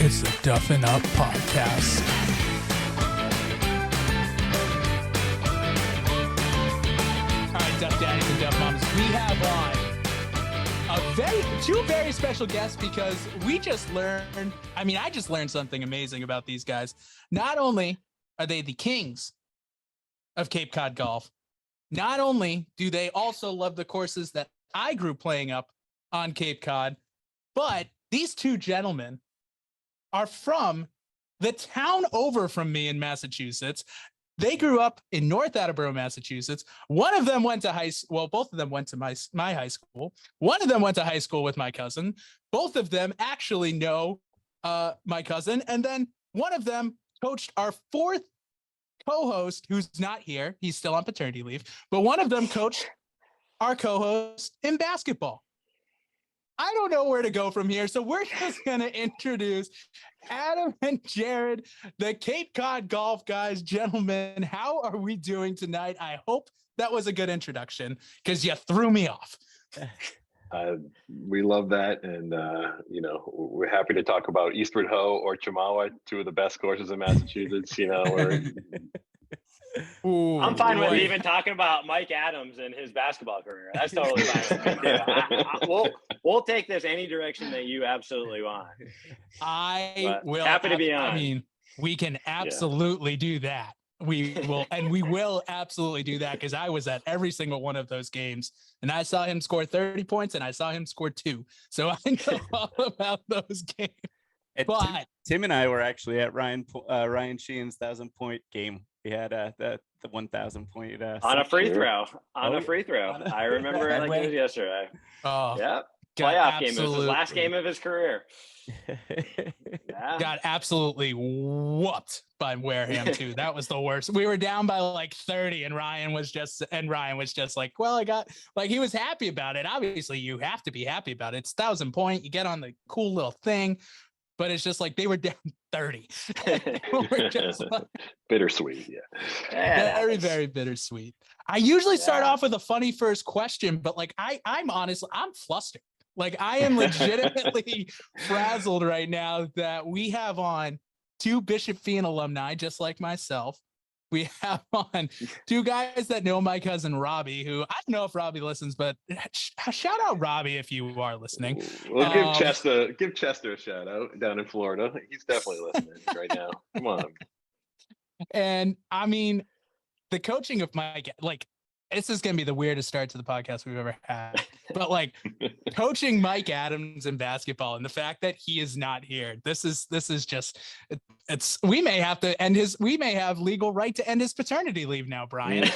It's the Duffin Up Podcast. All right, Duff Daddies and Duff Moms, we have on two very special guests because we just learned, I just learned something amazing about these guys. Not only are they the kings of Cape Cod golf, not only do they also love the courses that I grew playing up on Cape Cod, but these two gentlemen are from the town over from me in Massachusetts. They grew up in North Attleboro, Massachusetts. One of them went to high school. Well, both of them went to my high school. One of them went to high school with my cousin. Both of them actually know my cousin. And then one of them coached our fourth co-host, who's not here. He's still on paternity leave. But one of them coached our co-host in basketball. I don't know where to go from here. So we're just going to introduce Adam and Jared, the Cape Cod golf guys. Gentlemen, how are we doing tonight? I hope that was a good introduction because you threw me off. We love that. And, we're happy to talk about Eastward Ho or Chamawa, two of the best courses in Massachusetts. Ooh, I'm fine with even talking about Mike Adams and his basketball career. That's totally fine. We'll take this any direction that you absolutely want. I will. Happy to be on. We can absolutely do that. We will absolutely do that because I was at every single one of those games and I saw him score 30 points and I saw him score 2. So I know all about those games. But Tim and I were actually at Ryan Sheehan's 1,000-point game. We had the 1,000 point on a free throw. A free throw. I remember it like it was yesterday. Oh, yeah. Playoff game. It was his last game of his career. Got absolutely whooped by Wareham too. That was the worst. We were down by like 30 and Ryan was just like, well, he was happy about it. Obviously you have to be happy about it. It's 1,000 point. You get on the cool little thing. But it's just like they were down 30. We're just like, bittersweet, very, very bittersweet. I usually start off with a funny first question, but like I'm honestly, I'm flustered. Like I am legitimately frazzled right now that we have on two Bishop Fien alumni, just like myself. We have on two guys that know my cousin Robbie, who I don't know if Robbie listens, but shout out Robbie if you are listening. Well, give Chester a shout out down in Florida. He's definitely listening right now. Come on. And the coaching of Mike, like this is going to be the weirdest start to the podcast we've ever had, but like coaching Mike Adams in basketball and the fact that he is not here, this is just, we may have legal right to end his paternity leave now, Brian.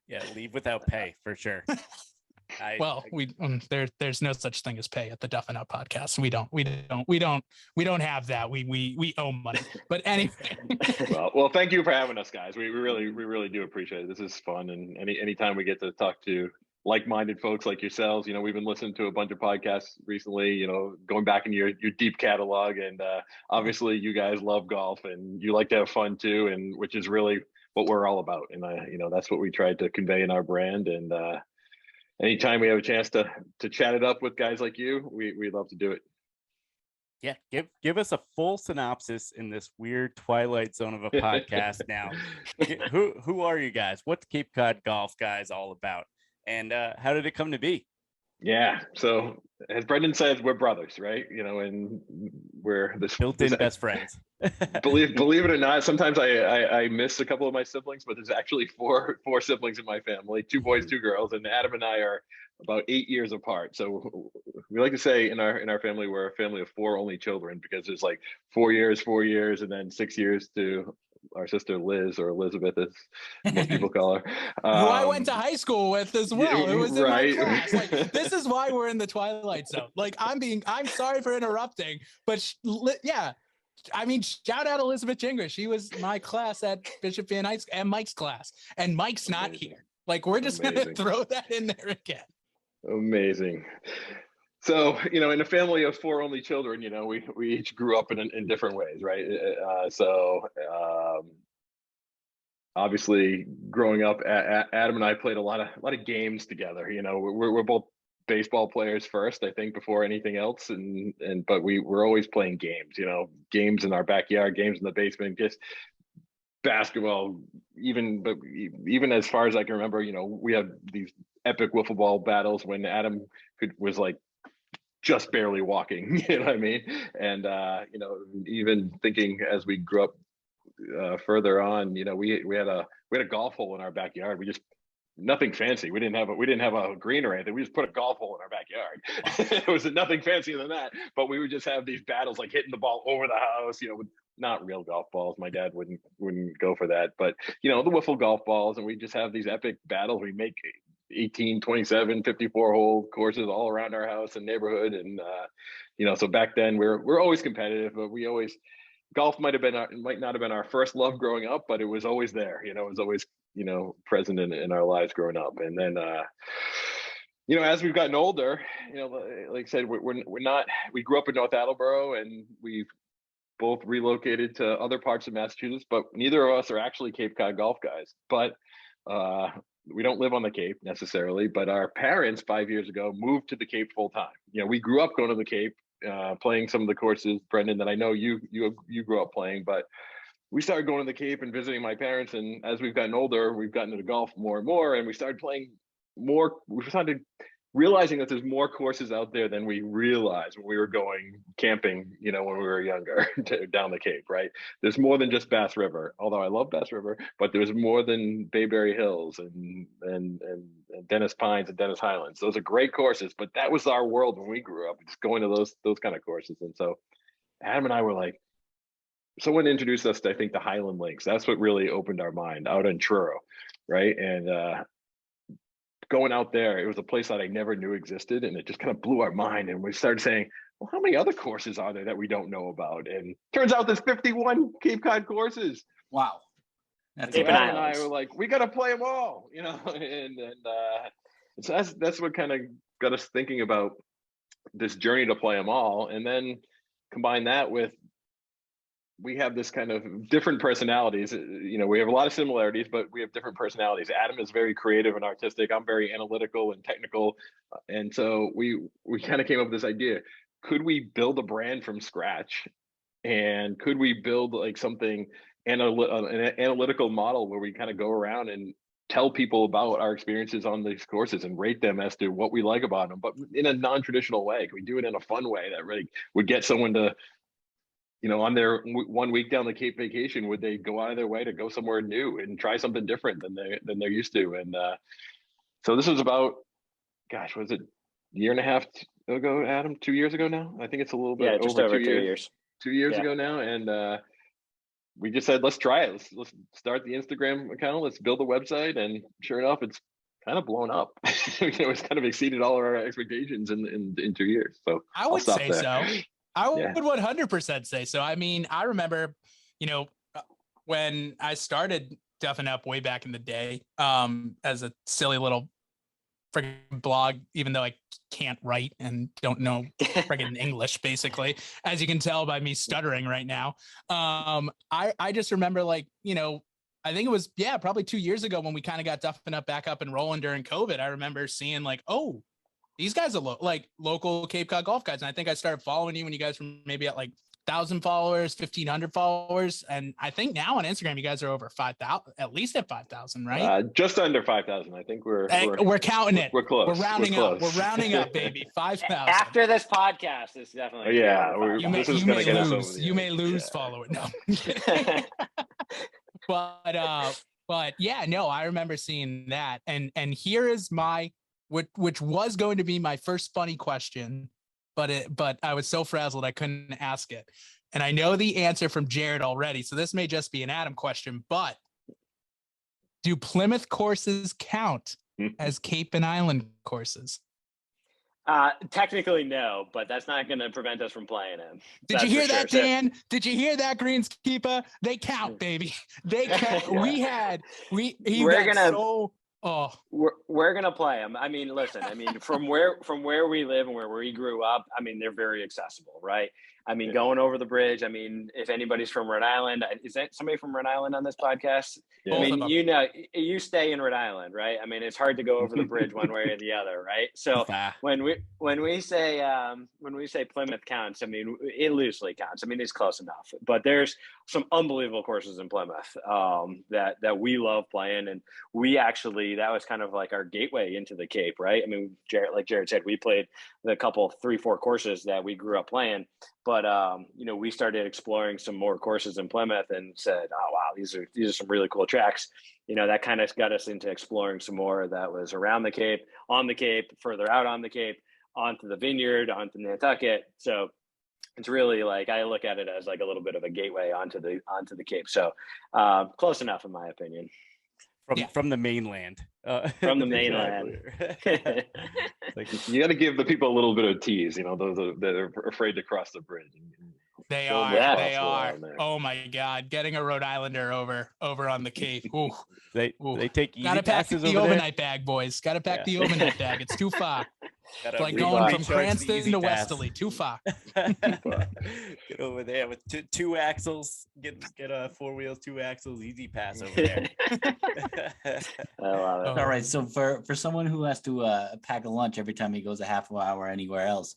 Yeah. Leave without pay for sure. There's no such thing as pay at the Duffin Up Podcast. We don't have that. We owe money. But anyway. well, thank you for having us, guys. We really do appreciate it. This is fun, and anytime we get to talk to like-minded folks like yourselves, we've been listening to a bunch of podcasts recently. Going back in your deep catalog, and obviously you guys love golf and you like to have fun too, and which is really what we're all about. And that's what we tried to convey in our brand. And anytime we have a chance to chat it up with guys like you, we love to do it. Yeah, give us a full synopsis in this weird twilight zone of a podcast now. Who are you guys? What's Cape Cod Golf Guys all about? And how did it come to be? Yeah, so as Brendan says, we're brothers, right? And we're built-in best friends. believe it or not, sometimes I miss a couple of my siblings, but there's actually four siblings in my family, 2 boys, 2 girls, and Adam and I are about 8 years apart. So we like to say in our family we're a family of 4 only children, because there's like 4 years, and then 6 years to our sister Liz, or Elizabeth as most people call her, who I went to high school with as well. It was in my class. Like, this is why we're in the twilight zone. Like, I'm sorry for interrupting, but shout out Elizabeth Gingras. She was my class at Bishop Fien High School and Mike's class, and Mike's not here. Like, we're just gonna throw that in there again. Amazing. So, in a family of 4 only children, we each grew up in different ways, right? Obviously, growing up, Adam and I played a lot of games together. We're both baseball players first, I think, before anything else. But we were always playing games, games in our backyard, games in the basement, just basketball. Even as far as I can remember, we had these epic wiffle ball battles when Adam was like just barely walking, you know what I mean? And even thinking as we grew up further on, we had a golf hole in our backyard. We just nothing fancy. We didn't have a green or anything. We just put a golf hole in our backyard. It was nothing fancier than that. But we would just have these battles, like hitting the ball over the house, with not real golf balls. My dad wouldn't go for that. But the wiffle golf balls, and we just have these epic battles. We make 18, 27, 54 hole courses all around our house and neighborhood. And so back then we're always competitive, but golf might not have been our first love growing up, but it was always there. It was always present in our lives growing up. And then as we've gotten older, like I said, we grew up in North Attleboro, and we've both relocated to other parts of Massachusetts, but neither of us are actually Cape Cod golf guys. But we don't live on the Cape necessarily, but our parents 5 years ago moved to the Cape full time. We grew up going to the Cape, playing some of the courses, Brendan, that I know you grew up playing, but we started going to the Cape and visiting my parents. And as we've gotten older, we've gotten into golf more and more, and we started playing more. We started realizing that there's more courses out there than we realized when we were going camping, when we were younger down the Cape, right? There's more than just Bass River, although I love Bass River, but there's more than Bayberry Hills and Dennis Pines and Dennis Highlands. Those are great courses, but that was our world when we grew up, just going to those kind of courses. And so Adam and I were like, someone introduced us to, I think, the Highland Links. That's what really opened our mind out in Truro, right? And going out there, it was a place that I never knew existed, and it just kind of blew our mind. And we started saying, well, how many other courses are there that we don't know about? And turns out there's 51 Cape Cod courses. Wow. That's Cape Adam and Islands. I were like, we got to play them all, and so that's what kind of got us thinking about this journey to play them all. And then combine that with, we have this kind of different personalities. We have a lot of similarities, but we have different personalities. Adam is very creative and artistic. I'm very analytical and technical. And so we kind of came up with this idea. Could we build a brand from scratch? And could we build like something, an analytical model where we kind of go around and tell people about our experiences on these courses and rate them as to what we like about them, but in a non-traditional way? Can we do it in a fun way that really would get someone to, on their 1 week down the Cape vacation, would they go out of their way to go somewhere new and try something different than they're used to? And so this was about, gosh, was it a year and a half ago, Adam? 2 years ago now? I think it's a little bit just over 2 years. 2 years ago now, and we just said, let's try it. Let's start the Instagram account. Let's build a website, and sure enough, it's kind of blown up. It's kind of exceeded all of our expectations in 2 years. So I would say so. I would Yeah. 100% say so. I mean, I remember, when I started Duffin Up way back in the day, as a silly little friggin' blog, even though I can't write and don't know friggin' English, basically, as you can tell by me stuttering right now. I just remember, like, I think it was, probably 2 years ago when we kind of got Duffin Up back up and rolling during COVID. I remember seeing like, oh, these guys are local Cape Cod golf guys. And I think I started following you when you guys were maybe at like 1,000 followers, 1,500 followers. And I think now on Instagram, you guys are over 5,000, at least at 5,000, right? Just under 5,000. I think we're counting it. We're close. We're rounding We're up. close. We're rounding up, baby. 5,000. After this podcast, it's definitely. This is going to get us over the You may edge. lose followers. No. But yeah, no, I remember seeing that. And here is my, which was going to be my first funny question, but I was so frazzled I couldn't ask it. And I know the answer from Jared already, so this may just be an Adam question, but do Plymouth courses count as Cape and Island courses? Technically, no, but that's not going to prevent us from playing him. Did you hear that, Dan? Did you hear that, Greenskeeper? They count, baby. They count. We're gonna play them. I mean, listen. I mean, from where we live and where we grew up, I mean, they're very accessible, right? I mean, going over the bridge. I mean, if anybody's from Rhode Island, is that somebody from Rhode Island on this podcast? Yeah. I mean, you know, you stay in Rhode Island, right? I mean, it's hard to go over the bridge one way or the other, right? So when we say Plymouth counts, I mean, it loosely counts. I mean, it's close enough. But there's some unbelievable courses in Plymouth that we love playing, and we actually, that was kind of like our gateway into the Cape, right? I mean, like Jared said, we played the couple 3-4 courses that we grew up playing, but you know, we started exploring some more courses in Plymouth and said, oh wow, these are some really cool tracks. You know, that kind of got us into exploring some more that was around the Cape, on the Cape, further out on the Cape, onto the Vineyard, onto Nantucket. So it's really like, I look at it as like a little bit of a gateway onto the Cape. So close enough, in my opinion. From the mainland. From the mainland. Like, you got to give the people a little bit of tease, you know, those that are afraid to cross the bridge. They are. Oh my God, getting a Rhode Islander over on the Cape. Ooh. They take easy Gotta pack passes the over overnight bag, boys. Gotta pack the overnight bag. It's too far. It's like going from Cranston to Westerly. Too far. Get over there with two axles. Get 4 wheels, 2 axles. Easy pass over there. I love it. All right. So for someone who has to pack a lunch every time he goes a half hour anywhere else,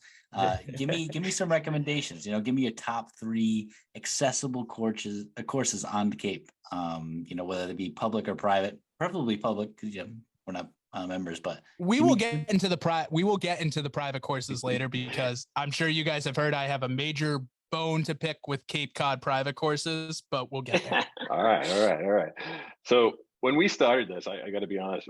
give me some recommendations. You know, give me your top 3 accessible courses on the Cape. You know, whether they be public or private, preferably public, because we're not members, but we will get into the private courses later, because I'm sure you guys have heard I have a major bone to pick with Cape Cod private courses, but we'll get there. All right. So when we started this, I got to be honest,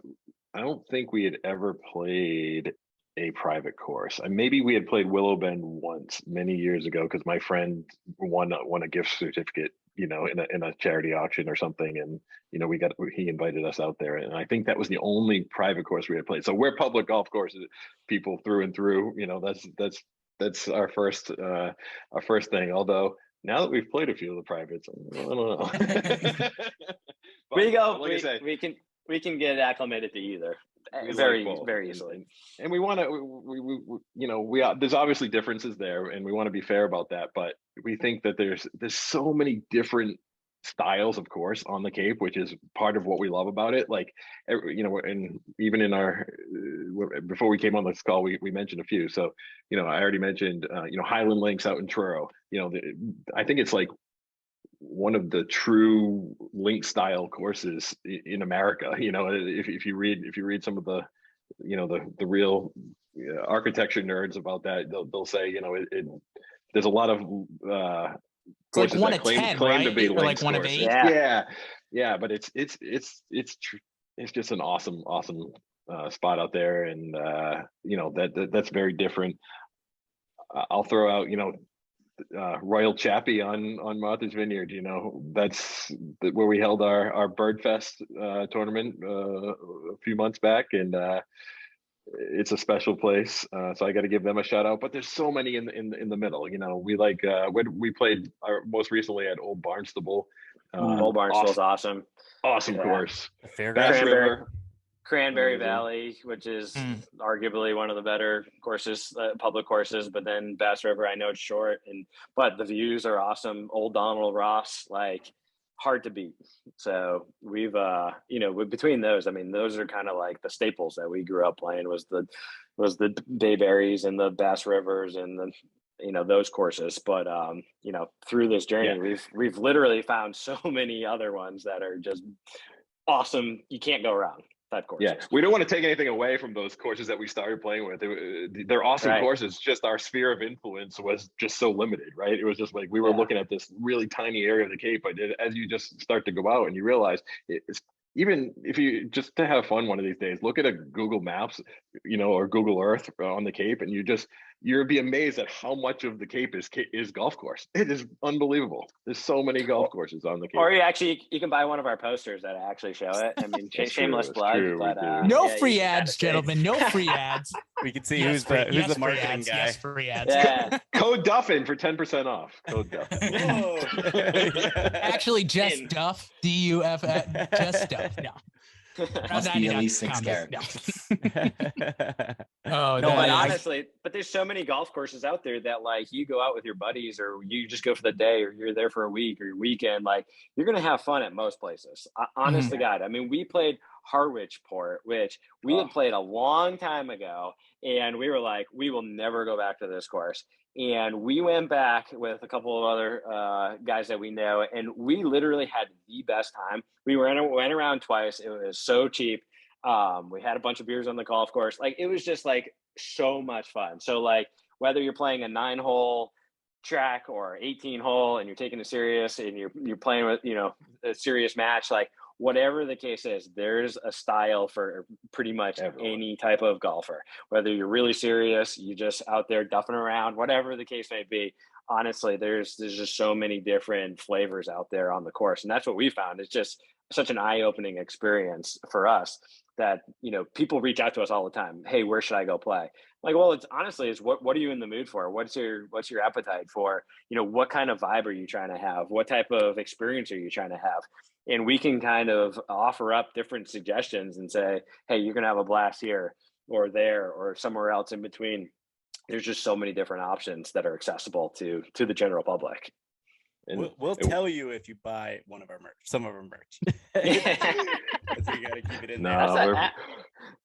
I don't think we had ever played a private course. Maybe we had played Willow Bend once many years ago, because my friend won a gift certificate, you know, in a charity auction or something, and you know, he invited us out there, and I think that was the only private course we had played. So we're public golf courses people through and through. You know, that's our first thing. Although now that we've played a few of the privates, I don't know. We can get acclimated to either very easily. And we want to, you know, there's obviously differences there, and we want to be fair about that. But we think that there's so many different styles of course on the Cape, which is part of what we love about it. Like, you know, and even in our before we came on this call, we mentioned a few. So, you know, I already mentioned you know, Highland Links out in Truro. You know, I think it's like one of the true link style courses in America. You know, if you read some of the, you know, the real architecture nerds about that, they'll say, you know, there's a lot of it's like 1 of 10, claim right? to be or like 1 of 8. Yeah, but it's just an awesome spot out there, and you know, that's very different. I'll throw out, you know, Royal Chappie on Martha's Vineyard. You know, that's where we held our Birdfest tournament a few months back, and it's a special place. So I got to give them a shout out. But there's so many in the middle. You know, we like when we played most recently at Old Barnstable. Old Barnstable's awesome course. Bass River. Cranberry Valley, which is arguably one of the better courses, public courses, but then Bass River, I know it's short, but the views are awesome. Old Donald Ross, like, hard to beat. So we've, you know, between those, I mean, those are kind of like the staples that we grew up playing was the Bayberries and the Bass Rivers and the, you know, those courses. But, you know, through this journey, we've literally found so many other ones that are just awesome. You can't go wrong. Yeah, we don't want to take anything away from those courses that we started playing with. They're awesome courses. Just our sphere of influence was just so limited, right? It was just like we were looking at this really tiny area of the Cape, but as you just start to go out and you realize it's, even if you just to have fun one of these days, look at a Google Maps, you know, or Google Earth on the Cape, and you'll be amazed at how much of the Cape is golf course. It is unbelievable. There's so many golf courses on the Cape. Or you can buy one of our posters that actually show it. I mean, shameless plug, but no free ads, gentlemen. No free ads. We can see who's the marketing guy. Yes, free ads. Yeah. Code Duffin for 10% off. Code Duffin. Actually, just Duff. DUF. Just Duff. No. Must be at least 6 characters. No. Oh, No, but that is- honestly, but there's so many golf courses out there that like you go out with your buddies or you just go for the day or you're there for a week or your weekend, like you're going to have fun at most places. Honest to God. I mean, we played Harwichport, which we had played a long time ago, and we were like, we will never go back to this course. And we went back with a couple of other guys that we know, and we literally had the best time. We went around twice. It was so cheap. We had a bunch of beers on the golf course. Like it was just like so much fun. So like whether you're playing a 9-hole track or 18-hole and you're taking it serious and you're playing with, you know, a serious match, like whatever the case is, there's a style for pretty much any type of golfer. Whether you're really serious, you just out there duffing around, whatever the case may be. Honestly, there's just so many different flavors out there on the course, and that's what we found. It's just such an eye-opening experience for us that, you know, people reach out to us all the time. Hey, where should I go play? Like, well, it's honestly, it's what are you in the mood for? What's your appetite for? You know, what kind of vibe are you trying to have? What type of experience are you trying to have? And we can kind of offer up different suggestions and say, hey, you're going to have a blast here or there or somewhere else in between. There's just so many different options that are accessible to the general public. And we'll tell you if you buy one of our merch, some of our merch. So you got to keep it in there.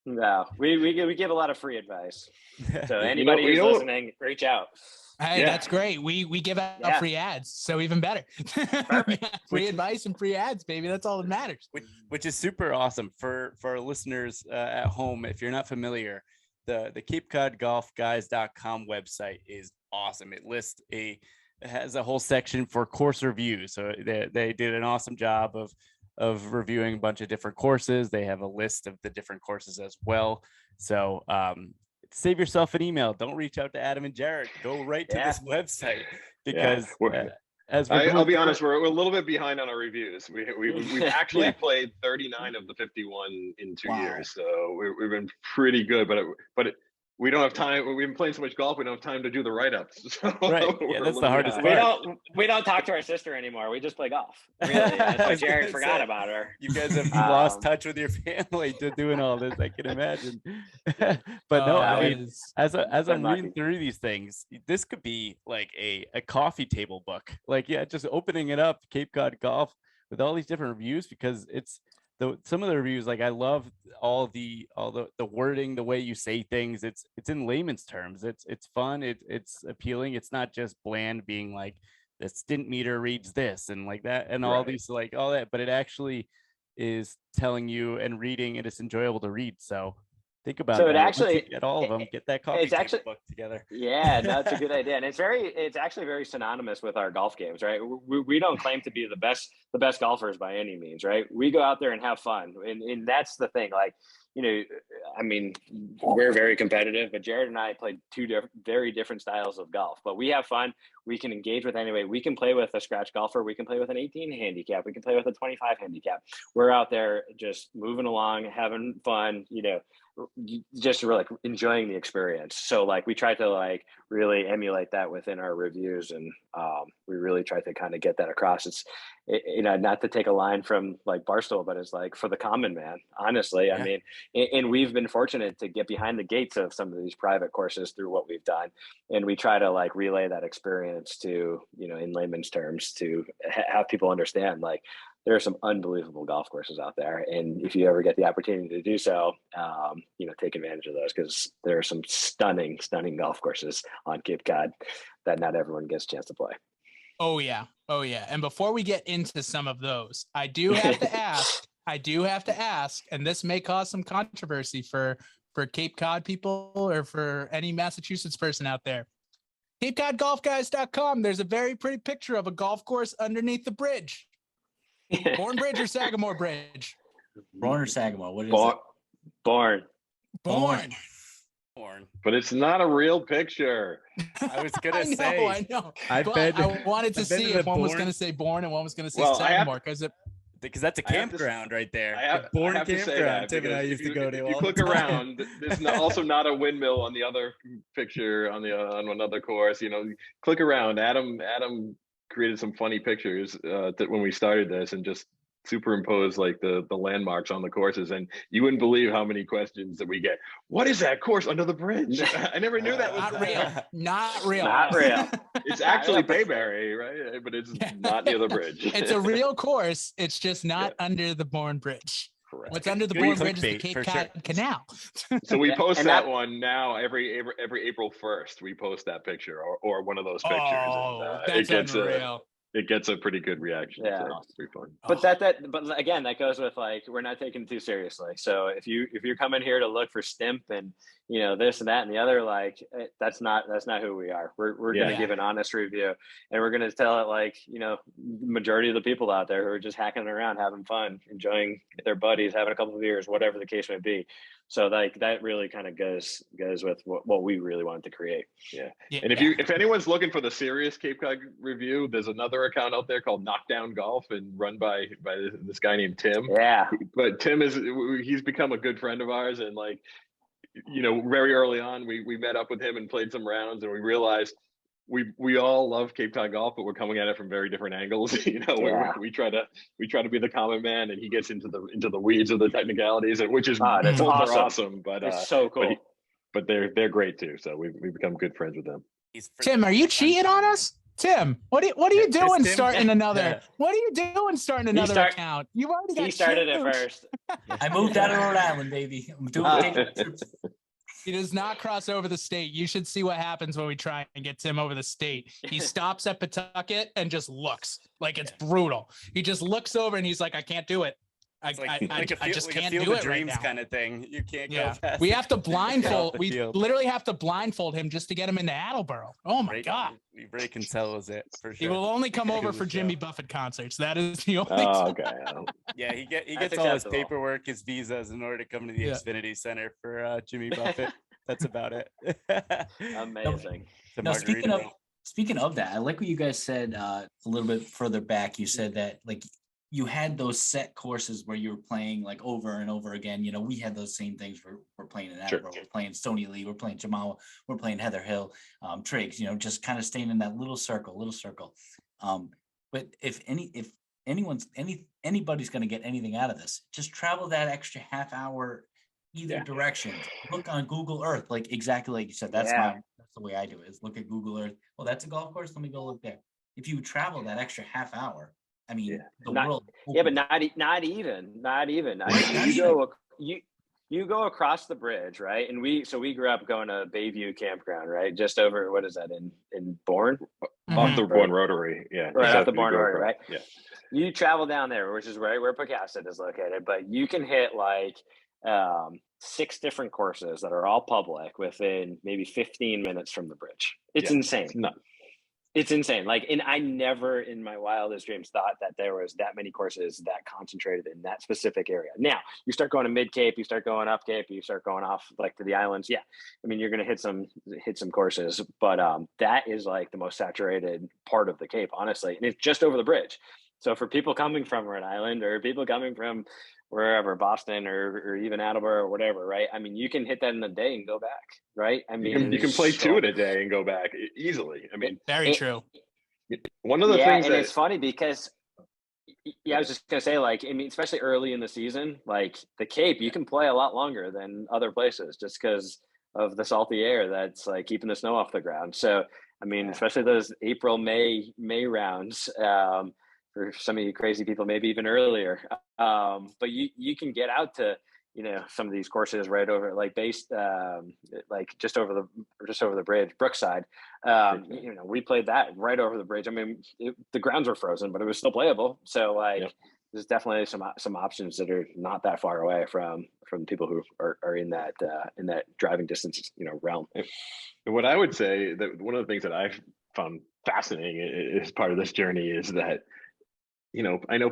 No, we give a lot of free advice. So anybody who's listening, reach out. Hey, that's great. We give out free ads, so even better. Free advice and free ads, baby. That's all that matters. Which is super awesome for our listeners at home. If you're not familiar, the CapeCodGolfGuys.com website is awesome. It has a whole section for course reviews. So they did an awesome job of reviewing a bunch of different courses. They have a list of the different courses as well. So save yourself an email. Don't reach out to Adam and Jared. Go right to this website because I'll be honest, we're a little bit behind on our reviews. We've actually played 39 of the 51 in 2 years, so we've been pretty good. But we don't have time. We've been playing so much golf. We don't have time to do So right. Yeah, that's the hardest part. We don't talk to our sister anymore. We just play golf. Really, that's why Jared forgot about her. You guys have lost touch with your family to doing all this. I can imagine. But no, I mean, as I'm reading through these things, this could be like a coffee table book. Like, just opening it up, Cape Cod Golf, with all these different reviews, because it's some of the reviews, like I love all the wording, the way you say things. It's in layman's terms. It's fun. It's appealing. It's not just bland being like the stint meter reads this and like that and all these like all that, but it actually is telling you and reading, and it's enjoyable to read. So think about so that. it actually get all of them, get that coffee table book together. Yeah, that's a good idea, and it's actually very synonymous with our golf games, right? We don't claim to be the best golfers by any means, right? We go out there and have fun, and that's the thing. Like, you know, I mean, we're very competitive, but Jared and I played two very different styles of golf, but we have fun. We can engage with anyway. We can play with a scratch golfer. We can play with an 18 handicap. We can play with a 25 handicap. We're out there just moving along, having fun, you know, just like enjoying the experience. So like we try to like really emulate that within our reviews, and we really try to kind of get that across. It's you know, not to take a line from like Barstool, but it's like for the common man, honestly. I mean, and we've been fortunate to get behind the gates of some of these private courses through what we've done, and we try to like relay that experience to, you know, in layman's terms, to have people understand like there are some unbelievable golf courses out there. And if you ever get the opportunity to do so, you know, take advantage of those, because there are some stunning golf courses on Cape Cod that not everyone gets a chance to play. Oh yeah. And before we get into some of those, I do have to ask, and this may cause some controversy for Cape Cod people or for any Massachusetts person out there. CapeCodGolfGuys.com, there's a very pretty picture of a golf course underneath the bridge. Bourne Bridge or Sagamore Bridge? Bourne or Sagamore? What is it? Bourne. But it's not a real picture. I was gonna say. I know. I wanted to see if one was going to say Bourne and one was going to say Sagamore, because that's a campground right there. Bourne campground. Tim and I used to go to. If you click around, there's also not a windmill on the other picture on another course. You know, click around. Adam created some funny pictures when we started this, and just superimpose like the landmarks on the courses, and you wouldn't believe how many questions that we get. What is that course under the bridge? I never knew that was Not real. Not real. Not real. It's actually Bayberry, right? But it's not near the bridge. It's a real course. It's just not under the Bourne Bridge. Correct. What's under the Good Bourne Bridge is the clickbait, Cape for Cod sure. Canal. So we post And that that- one now every April 1st. We post that picture or one of those pictures. Oh, and, that's it gets unreal. it gets a pretty good reaction. Yeah. So it's pretty fun. But but again, that goes with like, we're not taking it too seriously. So if you're coming here to look for stimp and, you know, this and that and the other, like, that's not who we are. We're going to give an honest review, and we're going to tell it like, you know, majority of the people out there who are just hacking around, having fun, enjoying their buddies, having a couple of beers, whatever the case may be. So like that really kind of goes with what we really wanted to create. Yeah. And if anyone's looking for the serious Cape Cod review, there's another account out there called Knockdown Golf and run by this guy named Tim. Yeah. But Tim he's become a good friend of ours, and like, you know, very early on we met up with him and played some rounds, and we realized we all love Cape Cod golf, but we're coming at it from very different angles. You know, we try to be the common man, and he gets into the weeds of the technicalities, and which is that's both are awesome. But it's so cool. But they're great too. So we've become good friends with them. Tim, are you cheating on us? Tim, what are you doing Tim? starting another? What are you doing starting another account? You've already got. He started it huge. first. I moved out of Rhode Island, baby. I'm taking trips. He does not cross over the state. You should see what happens when we try and get Tim over the state. He stops at Pawtucket and just looks like it's brutal. He just looks over and he's like, I can't do it. I just can't do it right now. Kind of thing. You can't go past. We have to blindfold. We field. literally have to blindfold him just to get him into Attleboro. Oh my God. Ray Kinsella is it for sure. He will only come over for Jimmy Buffett concerts. That is the only. Oh, okay. Yeah, he gets all his paperwork, his visas in order to come to the Xfinity Center for Jimmy Buffett. That's about it. Amazing. No, speaking of that, I like what you guys said a little bit further back. You said that like you had those set courses where you were playing like over and over again. You know, we had those same things. We're playing in Attleboro, we're playing Stony Lee, we're playing Jamawa, we're playing Heather Hill, Triggs. You know, just kind of staying in that little circle. But if anybody's going to get anything out of this, just travel that extra half hour either direction. Look on Google Earth, like exactly like you said. That's the way I do it. Is look at Google Earth. Well, that's a golf course. Let me go look there. If you travel that extra half hour, I mean, world. Yeah, but not even. You go across the bridge, right? And we grew up going to Bayview Campground, right? Just over, what is that, in Bourne? Off the Bourne Rotary, right off the Bourne Rotary, right? Yeah. You travel down there, which is right where Pocasset is located, but you can hit like 6 different courses that are all public within maybe 15 minutes from the bridge. It's insane. It's insane. Like, and I never in my wildest dreams thought that there was that many courses that concentrated in that specific area. Now you start going to Mid Cape, you start going up Cape, you start going off like to the islands. Yeah. I mean, you're going to hit some courses, but that is like the most saturated part of the Cape, honestly. And it's just over the bridge. So for people coming from Rhode Island or people coming from wherever, Boston or even Attleboro or whatever, right? I mean, you can hit that in a day and go back, right? I mean, you can play 2 in a day and go back easily. I mean, very true. One of the things it's funny because I was just gonna say, like, I mean, especially early in the season, like the Cape, you can play a lot longer than other places just because of the salty air that's like keeping the snow off the ground. So, I mean, especially those April, May rounds. For some of you crazy people, maybe even earlier. But you can get out to, you know, some of these courses right over, like based, like just over the bridge, Brookside. You know, we played that right over the bridge. I mean, the grounds were frozen, but it was still playable. So like, there's definitely some options that are not that far away from people who are in that driving distance, you know, realm. And what I would say that one of the things that I've found fascinating as part of this journey is that, you know, I know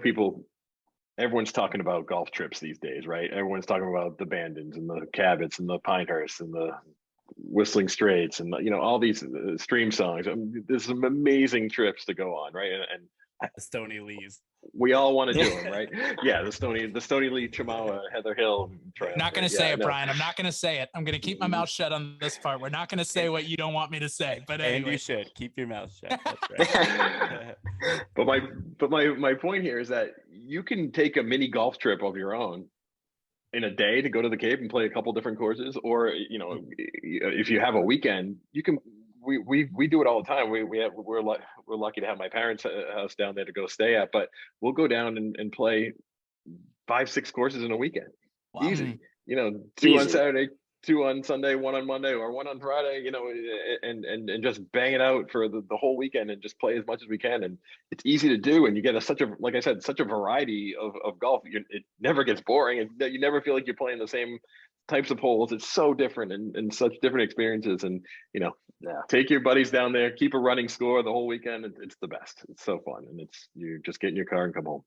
everyone's talking about golf trips these days, right? Everyone's talking about the Bandons and the Cabots and the Pinehursts and the Whistling Straits and, you know, all these stream songs. I mean, there's some amazing trips to go on, right? And the Stony Lees. We all want to do them, right? Yeah, the Stony Lee, Chamawa, Heather Hill. I'm not going to say it, Brian. I'm not going to say it. I'm going to keep my mouth shut on this part. We're not going to say what you don't want me to say. But anyway. And you should keep your mouth shut. That's right. But my point here is that you can take a mini golf trip of your own in a day to go to the Cape and play a couple different courses, or if you have a weekend, you can. We do it all the time. We're lucky to have my parents' house down there to go stay at, but we'll go down and play 5-6 courses in a weekend. Wow. Easy. 2 on Easy. Saturday, 2 on Sunday, 1 on Monday, or 1 on Friday, and just bang it out for the whole weekend and just play as much as we can. And it's easy to do. And you get like I said, such a variety of golf. It never gets boring. And you never feel like you're playing the same types of holes. It's so different and such different experiences. And, take your buddies down there, keep a running score the whole weekend. It's the best. It's so fun. And you just get in your car and come home.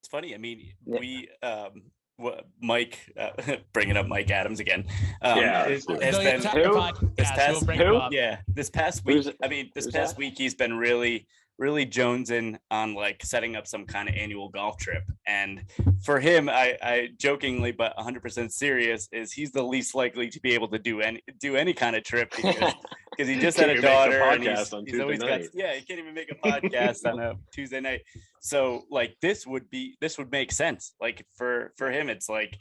It's funny. I mean, we, Mike, bringing up Mike Adams again. Has been this past week. This past week he's been really jonesing on like setting up some kind of annual golf trip. And for him, I jokingly but 100% serious, is he's the least likely to be able to do any kind of trip because he just had a daughter and he's always got he can't even make a podcast on a Tuesday night. So like this would make sense. Like for him, it's like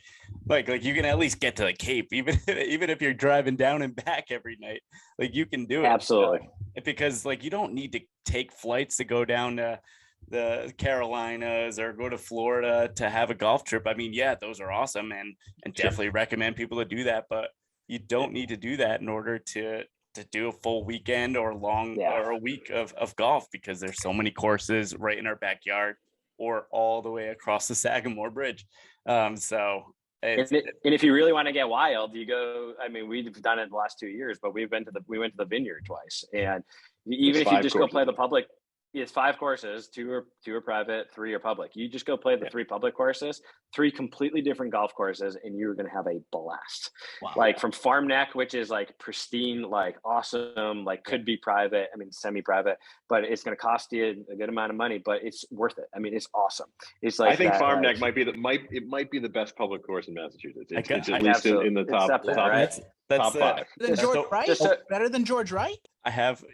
you can at least get to the Cape, even if you're driving down and back every night. Like you can do it. Absolutely. Because like you don't need to take flights to go down to the Carolinas or go to Florida to have a golf trip. I mean, yeah, those are awesome and definitely recommend people to do that, but you don't need to do that in order to do a full weekend or or a week of golf, because there's so many courses right in our backyard or all the way across the Sagamore Bridge. So and if you really want to get wild, you go. I mean, we've done it the last 2 years, but we went to the Vineyard twice, and even if you just go play the public, it's 5 courses. 2 are private, 3 are public. You just go play the 3 public courses, 3 completely different golf courses, and you're going to have a blast. Wow. Like from Farm Neck, which is like pristine, like awesome, like could be private. I mean, semi-private, but it's going to cost you a good amount of money, but it's worth it. I mean, it's awesome. It's like I think Farm Neck might be the best public course in Massachusetts. It's at least in the top right? top 5. George Wright? Better than George Wright? I have.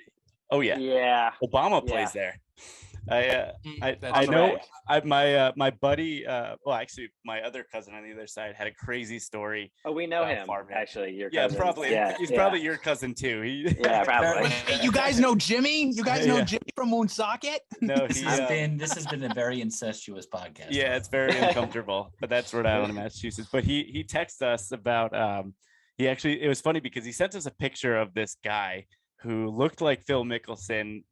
Oh yeah. Yeah. Obama plays there. I know. My buddy. Well, actually, my other cousin on the other side had a crazy story. Oh, we know him. Actually, your cousin. Yeah, probably. Yeah, he's probably your cousin too. Yeah, probably. You guys know Jimmy? You guys know Jimmy from Woonsocket? No, this has been a very incestuous podcast. Yeah, it's very uncomfortable, but that's Rhode Island, Massachusetts. But he texted us about. It was funny because he sent us a picture of this guy who looked like Phil Mickelson.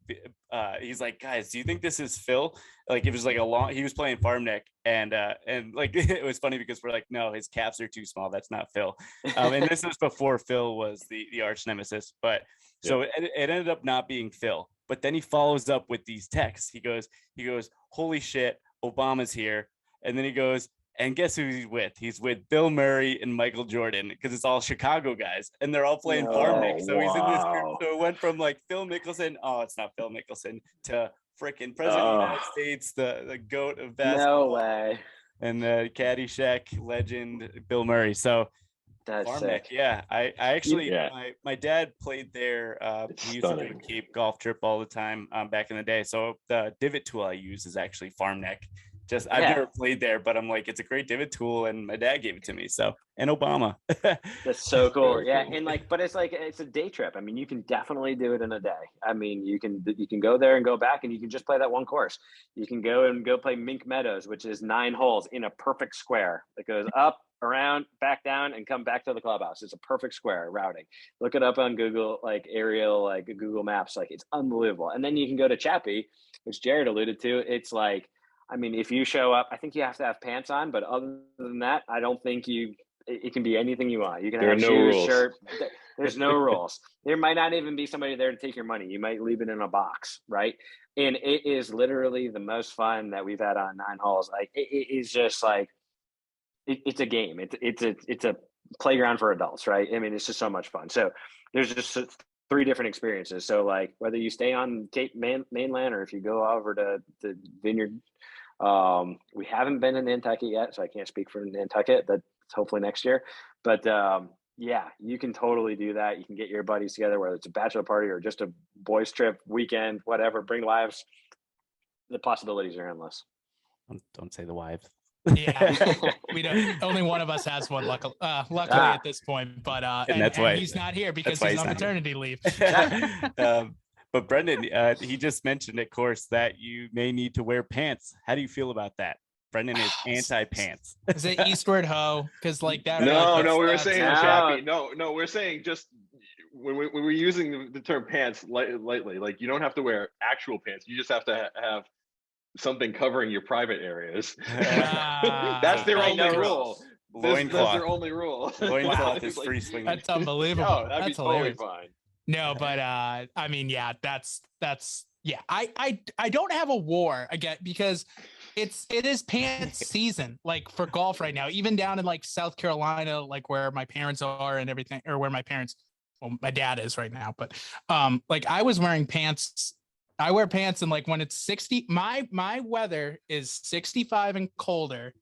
He's like, guys, do you think this is Phil? Like, it was like he was playing Farm Neck, and like it was funny because we're like, no, his calves are too small. That's not Phil. And this was before Phil was the arch nemesis. But so it ended up not being Phil. But then he follows up with these texts. He goes, holy shit, Obama's here. And then he goes, and guess who he's with? He's with Bill Murray and Michael Jordan, because it's all Chicago guys, and they're all playing Farm Neck. So he's in this group. So it went from like Phil Mickelson, oh, it's not Phil Mickelson, to freaking President of the United States, the GOAT of basketball. No way. And the Caddyshack legend, Bill Murray. So that's Farm sick. Neck, yeah. I actually, my dad played there. He used to do a Cape golf trip all the time back in the day. So the divot tool I use is actually Farm Neck. I've never played there, but I'm like, it's a great divot tool, and my dad gave it to me. So, and Obama. That's so cool. Yeah, and but it's a day trip. I mean, you can definitely do it in a day. I mean, you can go there and go back, and you can just play that one course. You can go play Mink Meadows, which is 9 holes in a perfect square that goes up, around, back down, and come back to the clubhouse. It's a perfect square routing. Look it up on Google, like aerial, like Google Maps. Like, it's unbelievable. And then you can go to Chappie, which Jared alluded to. It's like, I mean, if you show up, I think you have to have pants on, but other than that, I don't think it can be anything you want. You can have shoes, shirt. There's no rules. There might not even be somebody there to take your money. You might leave it in a box, right? And it is literally the most fun that we've had on 9 holes. Like, it is just like, it's a game. It's a playground for adults, right? I mean, it's just so much fun. So there's just 3 different experiences. So like, whether you stay on Cape mainland or if you go over to the Vineyard, we haven't been in Nantucket yet, so I can't speak for Nantucket. That's hopefully next year. But yeah, you can totally do that. You can get your buddies together, whether it's a bachelor party or just a boys trip, weekend, whatever. Bring lives. The possibilities are endless. Don't say the wives. Yeah, we don't. Only one of us has one. Luckily at this point, but and why he's not here because why he's he's on not here. maternity leave. But Brendan, he just mentioned, of course, that you may need to wear pants. How do you feel about that? Brendan is anti-pants. Is it eastward ho? Because like that. No, really we were that's- saying, No. Chappie. No, we're saying just when we're using the term pants lightly, like you don't have to wear actual pants. You just have to have something covering your private areas. That's their Right, only no rule. rules. That's their only rule. Loincloth It's is like, free swinging. That's unbelievable. Oh, that'd be That's totally hilarious. fine. No, but I mean, yeah, that's yeah. I don't have a war again because it is pants season like for golf right now. Even down in like South Carolina, like where my parents are and everything, or where my dad is right now. But like I was wearing pants. I wear pants and like when it's 60, my weather is 65 and colder.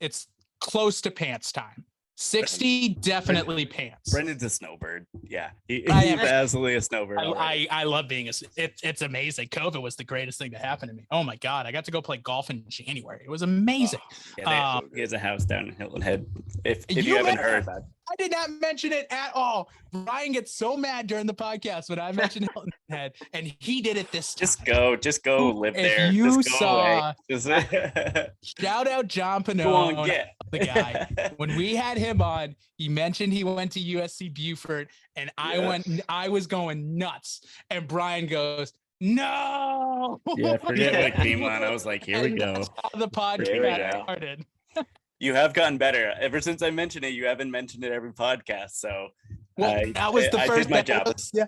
It's close to pants time. 60 definitely pants. Brendan's a snowbird. Yeah, he's I am. absolutely a snowbird. I love being it's amazing. COVID was the greatest thing to happen to me. Oh my God. I got to go play golf in January. It was amazing. Yeah, he has a house down in Hilton Head. If you haven't heard, I did not mention it at all. Brian gets so mad during the podcast when I mentioned Hilton Head, and he did it this time. just go live If there. you Just go saw- away. Shout out John Go Pinot, on, get the guy. When we had him on, he mentioned he went to USC Beaufort, and I was going nuts. And Brian goes, "No." Yeah, forget what came on. I was like, here we go. That's how the podcast Here we go. started. You have gotten better. Ever since I mentioned it, you haven't mentioned it every podcast. So Well, that was the I first did my that job. was- yeah.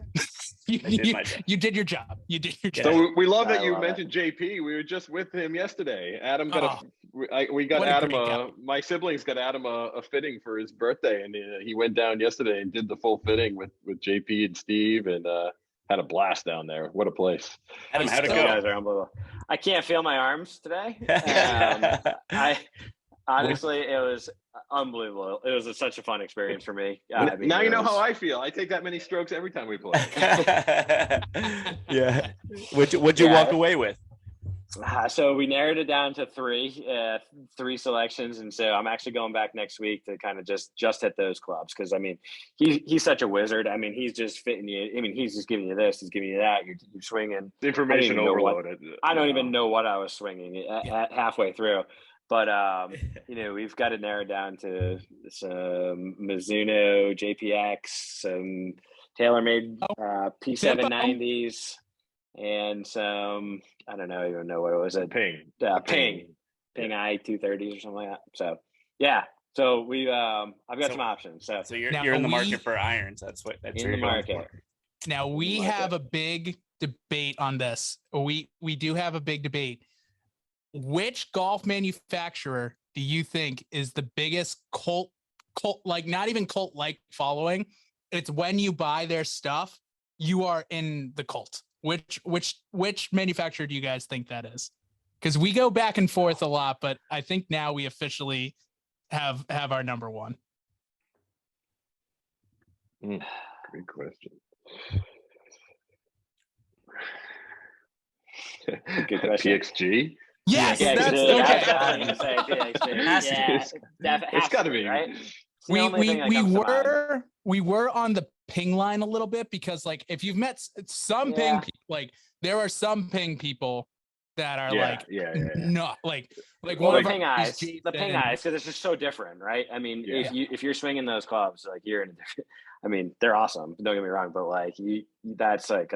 I did my job. You did your job. You did your job. So we love that I you love it. mentioned JP. We were just with him yesterday. Adam got we got what a Adam. great guy. My siblings got Adam a fitting for his birthday, and he went down yesterday and did the full fitting with JP and Steve, and had a blast down there. What a place! Adam, how'd it You go? guys are unbelievable. I can't feel my arms today. I honestly, it was unbelievable. It was such a fun experience for me. I mean, Now you it know was- how I feel. I take that many strokes every time we play. Yeah. What'd you Yeah. walk away with? So we narrowed it down to three selections, and so I'm actually going back next week to kind of just hit those clubs because I mean he's such a wizard. I mean he's just fitting you. I mean he's just giving you this, he's giving you that. You're swinging. Information I don't even know what- overloaded. I don't even know what I was swinging at halfway through, but we've got it narrowed down to some Mizuno JPX, some TaylorMade P790s, and some I don't even know what it was. Ping. Ping I230s or something like that. So yeah, so we I've got some options. So you're Now in the we- market for irons. That's in where the you're going market. for. Now we like have it. a big debate on this. We do have a big debate. Which golf manufacturer do you think is the biggest cult like not even cult like following? It's when you buy their stuff, you are in the cult. Which manufacturer do you guys think that is? Because we go back and forth a lot, but I think now we officially have our number one. Good question. Good question. PXG. Yes, Yeah, that's I was okay. definitely gonna say PXG. Has to be. Yeah, It's got to be right. It's the only thing that we comes to mind. were on the ping line a little bit because like if you've met some ping Yeah. people, like there are some ping people that are like yeah. not like Well, one the of ping our- eyes, because it's just so different, right? I mean, Yeah. if you're swinging those clubs, like you're in a different. I mean, they're awesome. Don't get me wrong, but like that's like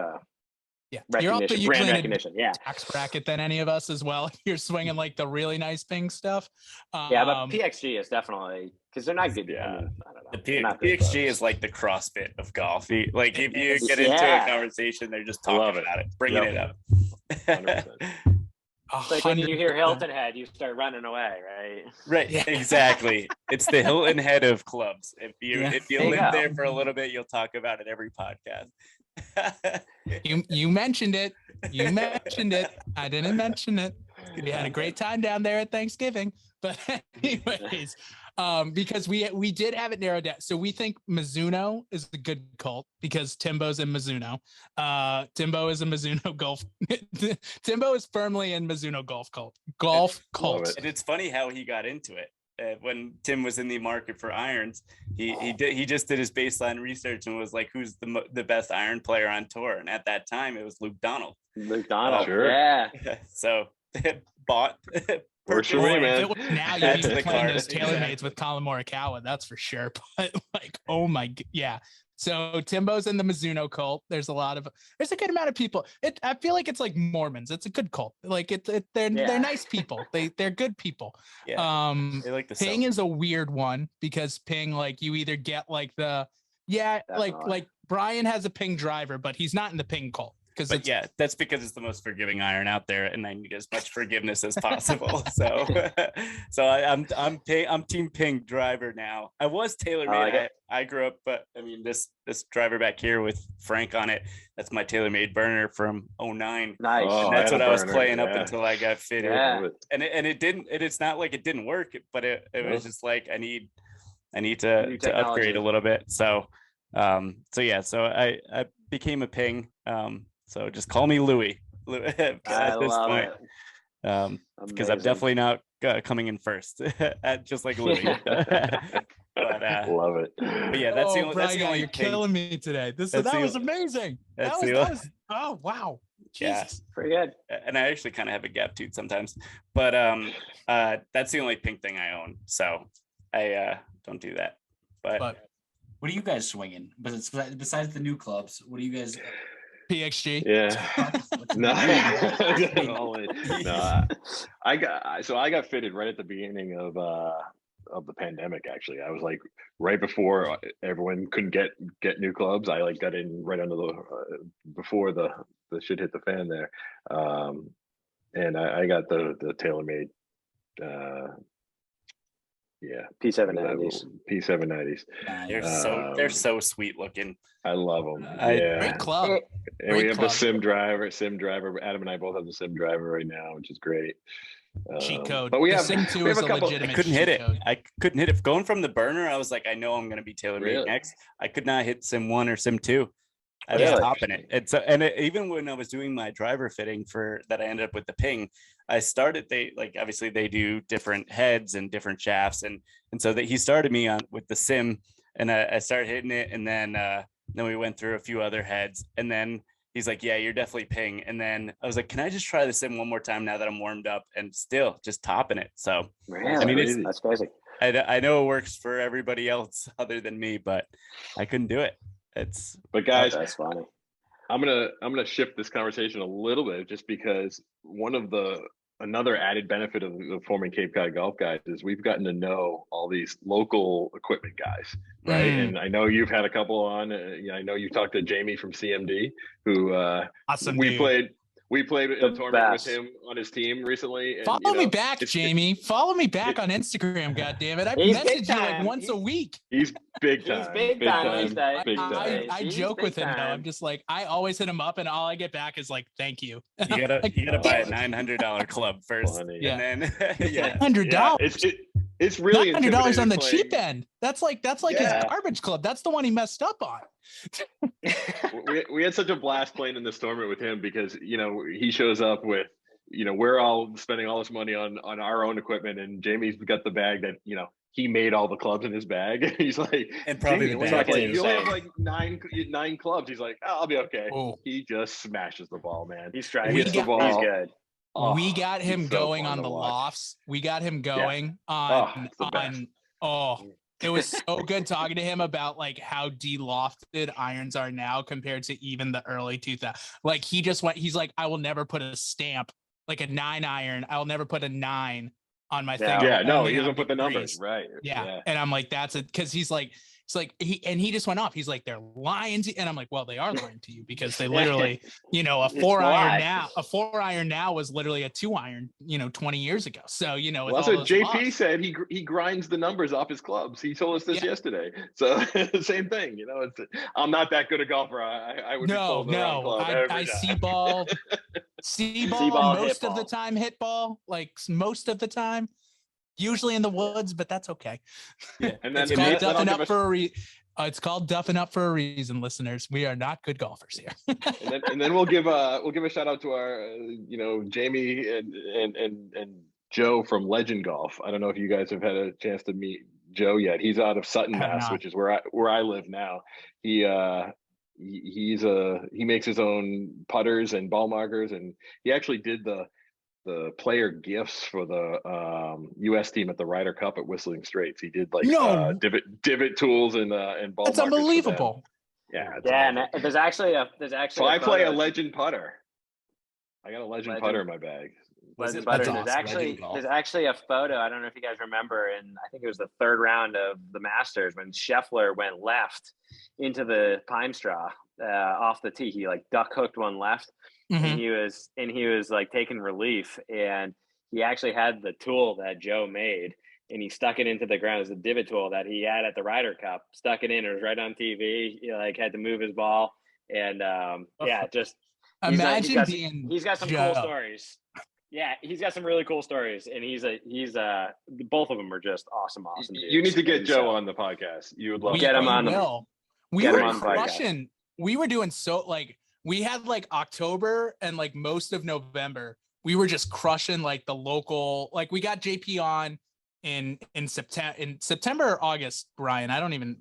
yeah, you're also recognition, usually brand in a recognition. Yeah, tax bracket than any of us as well. You're swinging like the really nice ping stuff. yeah, but PXG is definitely because they're not good. Yeah. I mean, I don't know. The They're not good PXG clubs. is like the CrossFit of golf. Like if you get into Yeah. a conversation, they're just Love talking it. about it, bringing Yep. it up. 100%. It's like when you hear 100%. Hilton Head, you start running away, right? Right, Yeah. exactly. It's the Hilton Head of clubs. If you Yeah. if you There you live go. there for a little bit, you'll talk about it every podcast. You mentioned it. You mentioned it. I didn't mention it. We had a great time down there at Thanksgiving. But anyways, Because we did have it narrowed down. So we think Mizuno is the good cult because Timbo's in Mizuno. Timbo is a Mizuno golf. Timbo is firmly in Mizuno golf cult. And it's funny how he got into it. When Tim was in the market for irons, he just did his baseline research and was like, who's the best iron player on tour? And at that time, it was Luke Donald. Sure. Yeah. So bought. Works for me, man. Now you'd be playing those TaylorMades with Colin Morikawa, that's for sure. But like, oh my, yeah. So Timbo's in the Mizuno cult. There's a good amount of people. I feel like it's like Mormons. It's a good cult. Like they're nice people. They're good people. Yeah. They like the Ping is a weird one because Ping, like you either get like like Brian has a Ping driver, but he's not in the Ping cult. That's because it's the most forgiving iron out there, and I need as much forgiveness as possible. So I'm team Ping driver now. I was TaylorMade. I grew up, but I mean this driver back here with Frank on it. That's my TaylorMade burner from 09. Nice. And that's what I was playing up until I got fitted. Yeah. And it didn't. It's not like it didn't work, but it was just like I need to upgrade a little bit. So I became a Ping. So just call me Louis at this point, because I'm definitely not coming in first, just like Louis. But love it. But yeah, that's the only. You're killing me today. That was amazing. That was oh wow. Yeah, Jesus. Pretty good. And I actually kind of have a gap tooth sometimes, but that's the only Ping thing I own. So I don't do that. But what are you guys swinging? Besides the new clubs, what do you guys? PXG. Yeah. No. I got fitted right at the beginning of the pandemic. Actually, I was like right before everyone couldn't get new clubs. I like got in right under before the shit hit the fan there, and I got the TaylorMade. P790s. They're so sweet looking. I love them. Great club. And we have the sim driver. Adam and I both have the sim driver right now, which is great. Cheat code. But we have Sim 2 is a legitimate. I couldn't hit it. I couldn't hit it. Going from the burner, I was like, I know I'm going to be TaylorMade next. I could not hit sim 1 or sim 2. I was topping it. Even when I was doing my driver fitting that I ended up with the Ping, I started, obviously they do different heads and different shafts. And so that he started me on with the sim, and I started hitting it. And then we went through a few other heads, and then he's like, yeah, you're definitely Ping. And then I was like, can I just try the sim one more time now that I'm warmed up? And still just topping it. So, man, I mean, that's crazy. I know it works for everybody else other than me, but I couldn't do it. But guys, that's funny. I'm gonna shift this conversation a little bit, just because another added benefit of forming Cape Cod Golf Guys is we've gotten to know all these local equipment guys, right? And I know you've had a couple on. I know you talked to Jamie from CMD, who awesome. We played a tournament with him on his team recently. And, Follow me back, Jamie. Follow me back on Instagram, goddammit. I message you like once a week. He's big time. He's big time. I joke with him though. I'm just like, I always hit him up, and all I get back is like, "Thank you." You gotta buy a $900 club first, and then $900. It's really $900 on the cheap end. That's like his garbage club. That's the one he messed up on. we had such a blast playing in this tournament with him because he shows up with we're all spending all this money on our own equipment, and Jamie's got the bag that he made all the clubs in his bag. He's like, and probably the bag too. You only have like nine clubs. He's like, I'll be okay. Oh. He just smashes the ball, man. He's trying. He's good. We got him going on the lofts. We got him going on. It was so good talking to him about like how de-lofted irons are now compared to even the early 2000s. Like he's like, I will never put a stamp, like a 9 iron. I'll never put a 9 on my thing. Yeah, no, he doesn't put the numbers. Right. Yeah. And I'm like, that's it. Cause he's like, it's like he just went off. He's like, they're lying to you. And I'm like, well, they are lying to you because they literally, a 4 iron now was literally a 2 iron, 20 years ago. So, that's what JP said. He grinds the numbers off his clubs. He told us this yesterday. So same thing, I'm not that good a golfer. I would I see ball most of the time, hit ball, like most of the time. Usually in the woods, but that's okay. Yeah, and then It's called then I'll Duffin give up for a it's called Duffin up for a reason, listeners. We are not good golfers here. and then we'll give a shout out to our Jamie and Joe from Legend Golf. I don't know if you guys have had a chance to meet Joe yet. He's out of Sutton, Mass, which is where I live now. He makes his own putters and ball markers, and he actually did the player gifts for the U.S. team at the Ryder Cup at Whistling Straits. He did like divot tools and ball That's markers. unbelievable. Yeah, and there's actually so I play a Legend putter. I got a Legend putter in my bag. Legend That's putter. awesome. There's actually a photo. I don't know if you guys remember, and I think it was the third round of the Masters when Scheffler went left into the pine straw off the tee. He like duck hooked one left. And he was like taking relief, and he actually had the tool that Joe made, and he stuck it into the ground as a divot tool that he had at the Ryder Cup. Stuck it in. It was right on TV. He like had to move his ball, and just imagine he's got some cool stories. Yeah, he's got some really cool stories, and he's both of them are just awesome dudes. You need to get Joe on the podcast. You would love get him on we were crushing. We were doing we had like October and like most of November, we were just crushing like the local, like we got JP on in September or August, Brian. I don't even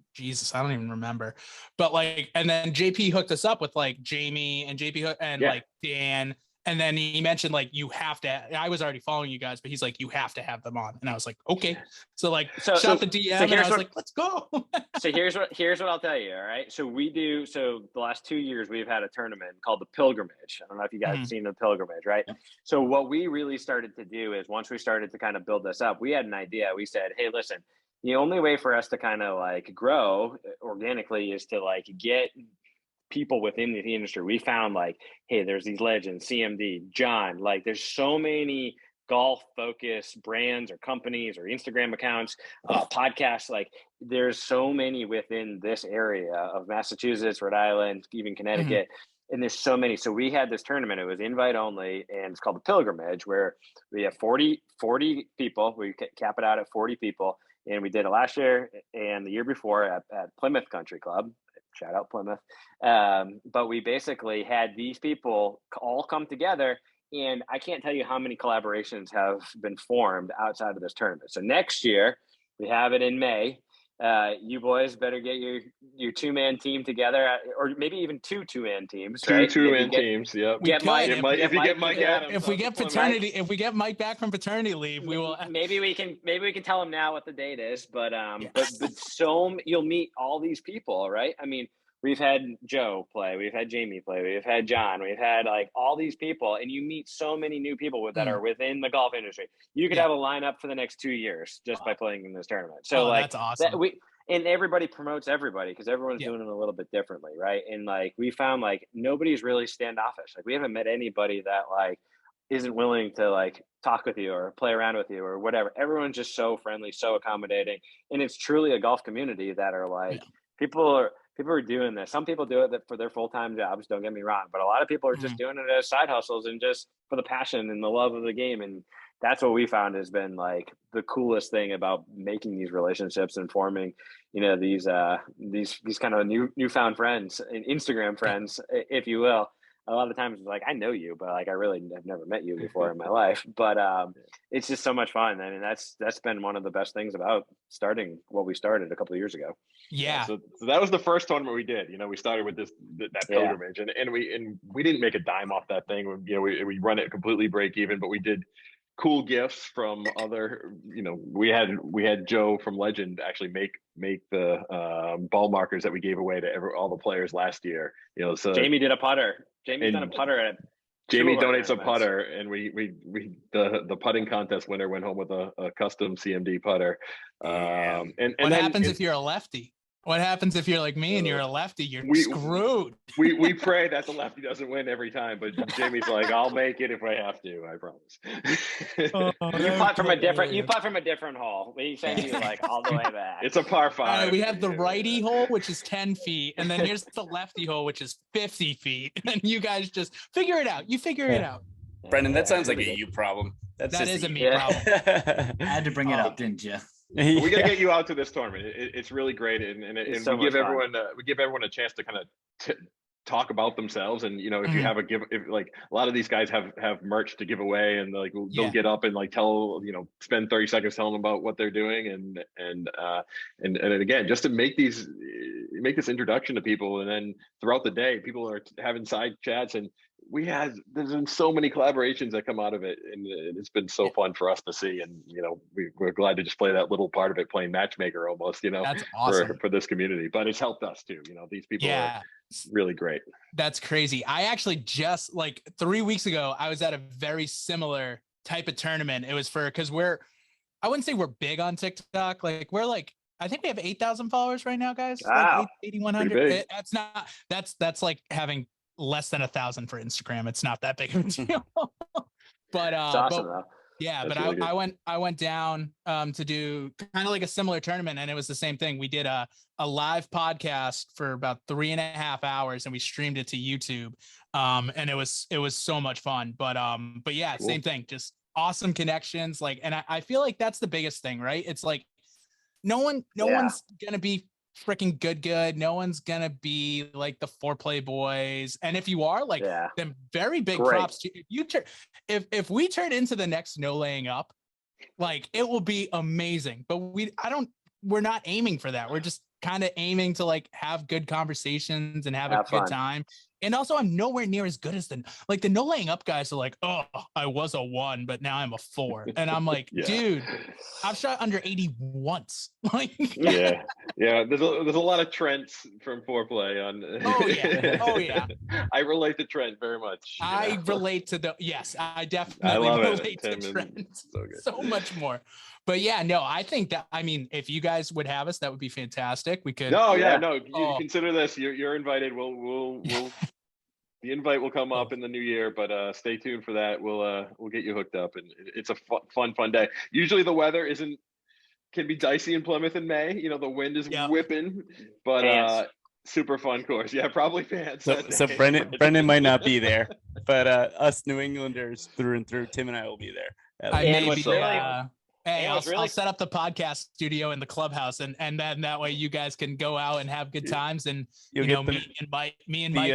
remember. But like, and then JP hooked us up with like Jamie and like Dan. And then he mentioned like, you have to, I was already following you guys, but he's like, you have to have them on. And I was like, okay. So like shot the DM and I was like, let's go. So here's what I'll tell you. All right. So the last 2 years we've had a tournament called the Pilgrimage. I don't know if you guys have seen the Pilgrimage, right? Yeah. So what we really started to do is once we started to kind of build this up, we had an idea. We said, hey, listen, the only way for us to kind of like grow organically is to like get people within the industry. We found like, hey, there's these legends, CMD, John, like there's so many golf focused brands or companies or Instagram accounts, podcasts, like there's so many within this area of Massachusetts, Rhode Island, even Connecticut. And there's so many. So we had this tournament, it was invite only, and it's called the Pilgrimage, where we have 40 people. We cap it out at 40 people. And we did it last year and the year before at Plymouth Country Club. Shout out Plymouth. But we basically had these people all come together, and I can't tell you how many collaborations have been formed outside of this tournament. So next year, we have it in May. You boys better get your two-man team together, or maybe even two-man teams. Two-man teams. Yep. If we get Mike back from paternity leave, we will. Maybe we can tell him now what the date is. But you'll meet all these people, right? I mean, we've had Joe play, we've had Jamie play, we've had John, we've had like all these people, and you meet so many new people that are within the golf industry. You could have a lineup for the next 2 years just by playing in this tournament. So that's awesome. And everybody promotes everybody because everyone's doing it a little bit differently, right? And like we found like nobody's really standoffish. Like we haven't met anybody that like isn't willing to like talk with you or play around with you or whatever. Everyone's just so friendly, so accommodating, and it's truly a golf community that are like people are doing this. Some people do it for their full-time jobs, don't get me wrong, but a lot of people are just doing it as side hustles and just for the passion and the love of the game. And that's what we found has been like the coolest thing about making these relationships and forming, these kind of newfound friends and Instagram friends, if you will. A lot of times it's like, I know you, but like, I really have never met you before in my life, but it's just so much fun. I mean, that's been one of the best things about starting what we started a couple of years ago. Yeah. So that was the first tournament we did. We started with that Pilgrimage, and we didn't make a dime off that thing. We run it completely break even, but we did cool gifts from other. We had Joe from Legend actually make the ball markers that we gave away to all the players last year. So Jamie did a putter. Jamie's done a putter at. Jamie donates a putter, and the putting contest winner went home with a custom CMD putter. And what happens if you're a lefty? What happens if you're like me and you're a lefty? You're screwed. We pray that the lefty doesn't win every time, but Jamie's like, I'll make it if I have to. I promise. You putt from a different hole. We send you like all the way back. It's a par 5. We have the righty hole, which is 10 feet, and then here's the lefty hole, which is 50 feet. And you guys just figure it out. You figure it out. Brendan, that sounds like a you problem. That is a me problem. I had to bring it up, didn't you? We got to get you out to this tournament. It's really great, and so we give much fun. everyone a chance to kind of talk about themselves. And if you have if like a lot of these guys have merch to give away, and like they'll get up and like tell spend 30 seconds telling them about what they're doing, and again, just to make this introduction to people, and then throughout the day people are having side chats, and there's been so many collaborations that come out of it, and it's been so fun for us to see. And we're glad to just play that little part of it, playing matchmaker almost, That's awesome for this community. But it's helped us too. These people are really great. That's crazy. I actually just like 3 weeks ago, I was at a very similar type of tournament. It was because I wouldn't say we're big on TikTok. Like we're like, I think we have 8,000 followers right now, guys. Wow. Like 8,100. That's like having less than 1,000 for Instagram. It's not that big of a deal. But it's awesome though. Yeah, That's but really I went down to do kind of like a similar tournament, and it was the same thing. We did a live podcast for about 3.5 hours, and we streamed it to YouTube. And it was so much fun. But yeah, cool. Same thing, just awesome connections. Like, and I feel like that's the biggest thing, right? It's like no one's gonna be freaking good. No one's gonna be like the Foreplay boys, and if you are, like, then very big props to you. If we turn into the next No Laying Up, like, it will be amazing. But we're not aiming for that. We're just kind of aiming to like have good conversations and have a good time. And also, I'm nowhere near as good as the No Laying Up guys are like, oh, I was a 1, but now I'm a 4. And I'm like, dude, I've shot under 80 once. Like, yeah. There's a lot of Trents from Foreplay on. Oh yeah. I relate to Trent very much. I relate to I definitely relate to Trent so much more. But yeah, no, I think that, I mean, if you guys would have us, that would be fantastic. We could. You consider this. You're invited. We'll the invite will come up in the new year, but stay tuned for that. We'll get you hooked up, and it's a fun day. Usually the weather can be dicey in Plymouth in May. The wind is whipping, but super fun course. Yeah, probably fans. So Brendan might not be there, but us New Englanders through and through, Tim and I will be there. I'll set up the podcast studio in the clubhouse, and then that way you guys can go out and have good times, and me and Mike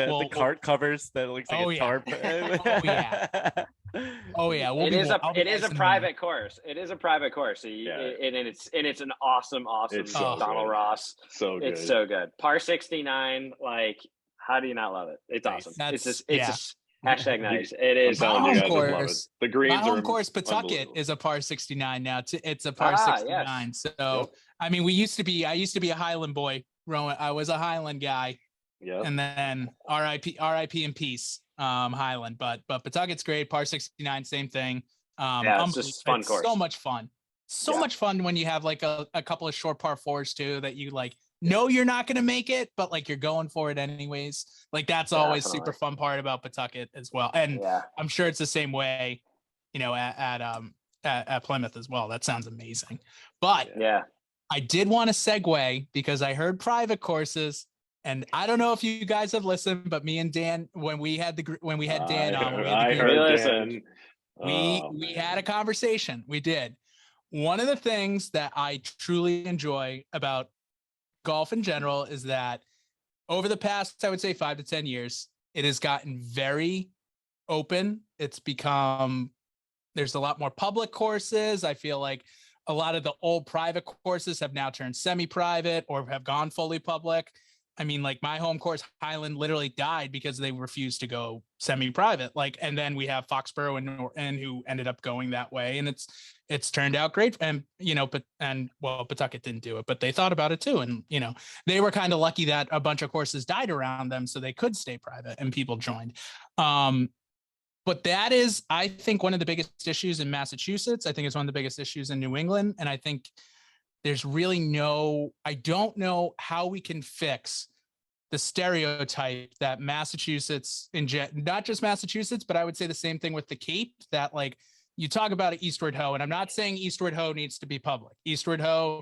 will the cart covers that looks like a tarp. It is a private course. It is a private course. So it's an awesome Donald Ross. So good. It's so good. Par 69. Like, how do you not love it? It's awesome. It's just hashtag nice. It is. My home course. The greens. My home course, Pawtucket, is a par 69 now. It's a par 69. Yes. So I mean, I used to be a Highland boy. I was a Highland guy. Yeah. And then RIP in peace, Highland. But Pawtucket's great. Par 69, same thing. It's just fun course. So much fun. So much fun when you have like a couple of short par 4s too that you like. No, you're not going to make it, but like you're going for it anyways. Like that's always super fun part about Pawtucket as well. And I'm sure it's the same way, at Plymouth as well. That sounds amazing. But I did want to segue because I heard private courses, and I don't know if you guys have listened, but me and Dan, when we had Dan on, we had a conversation. We did. One of the things that I truly enjoy about golf in general is that over the past, I would say 5 to 10 years, it has gotten very open. There's a lot more public courses. I feel like a lot of the old private courses have now turned semi-private or have gone fully public. I mean, like my home course, Highland, literally died because they refused to go semi-private. Like, and then we have Foxborough and who ended up going that way, and it's turned out great. And Pawtucket didn't do it, but they thought about it too. And they were kind of lucky that a bunch of courses died around them, so they could stay private and people joined. But that is, I think, one of the biggest issues in Massachusetts. I think it's one of the biggest issues in New England, and I think there's really I don't know how we can fix the stereotype that Massachusetts, not just Massachusetts, but I would say the same thing with the Cape, that like you talk about an Eastward Ho, and I'm not saying Eastward Ho needs to be public. Eastward Ho,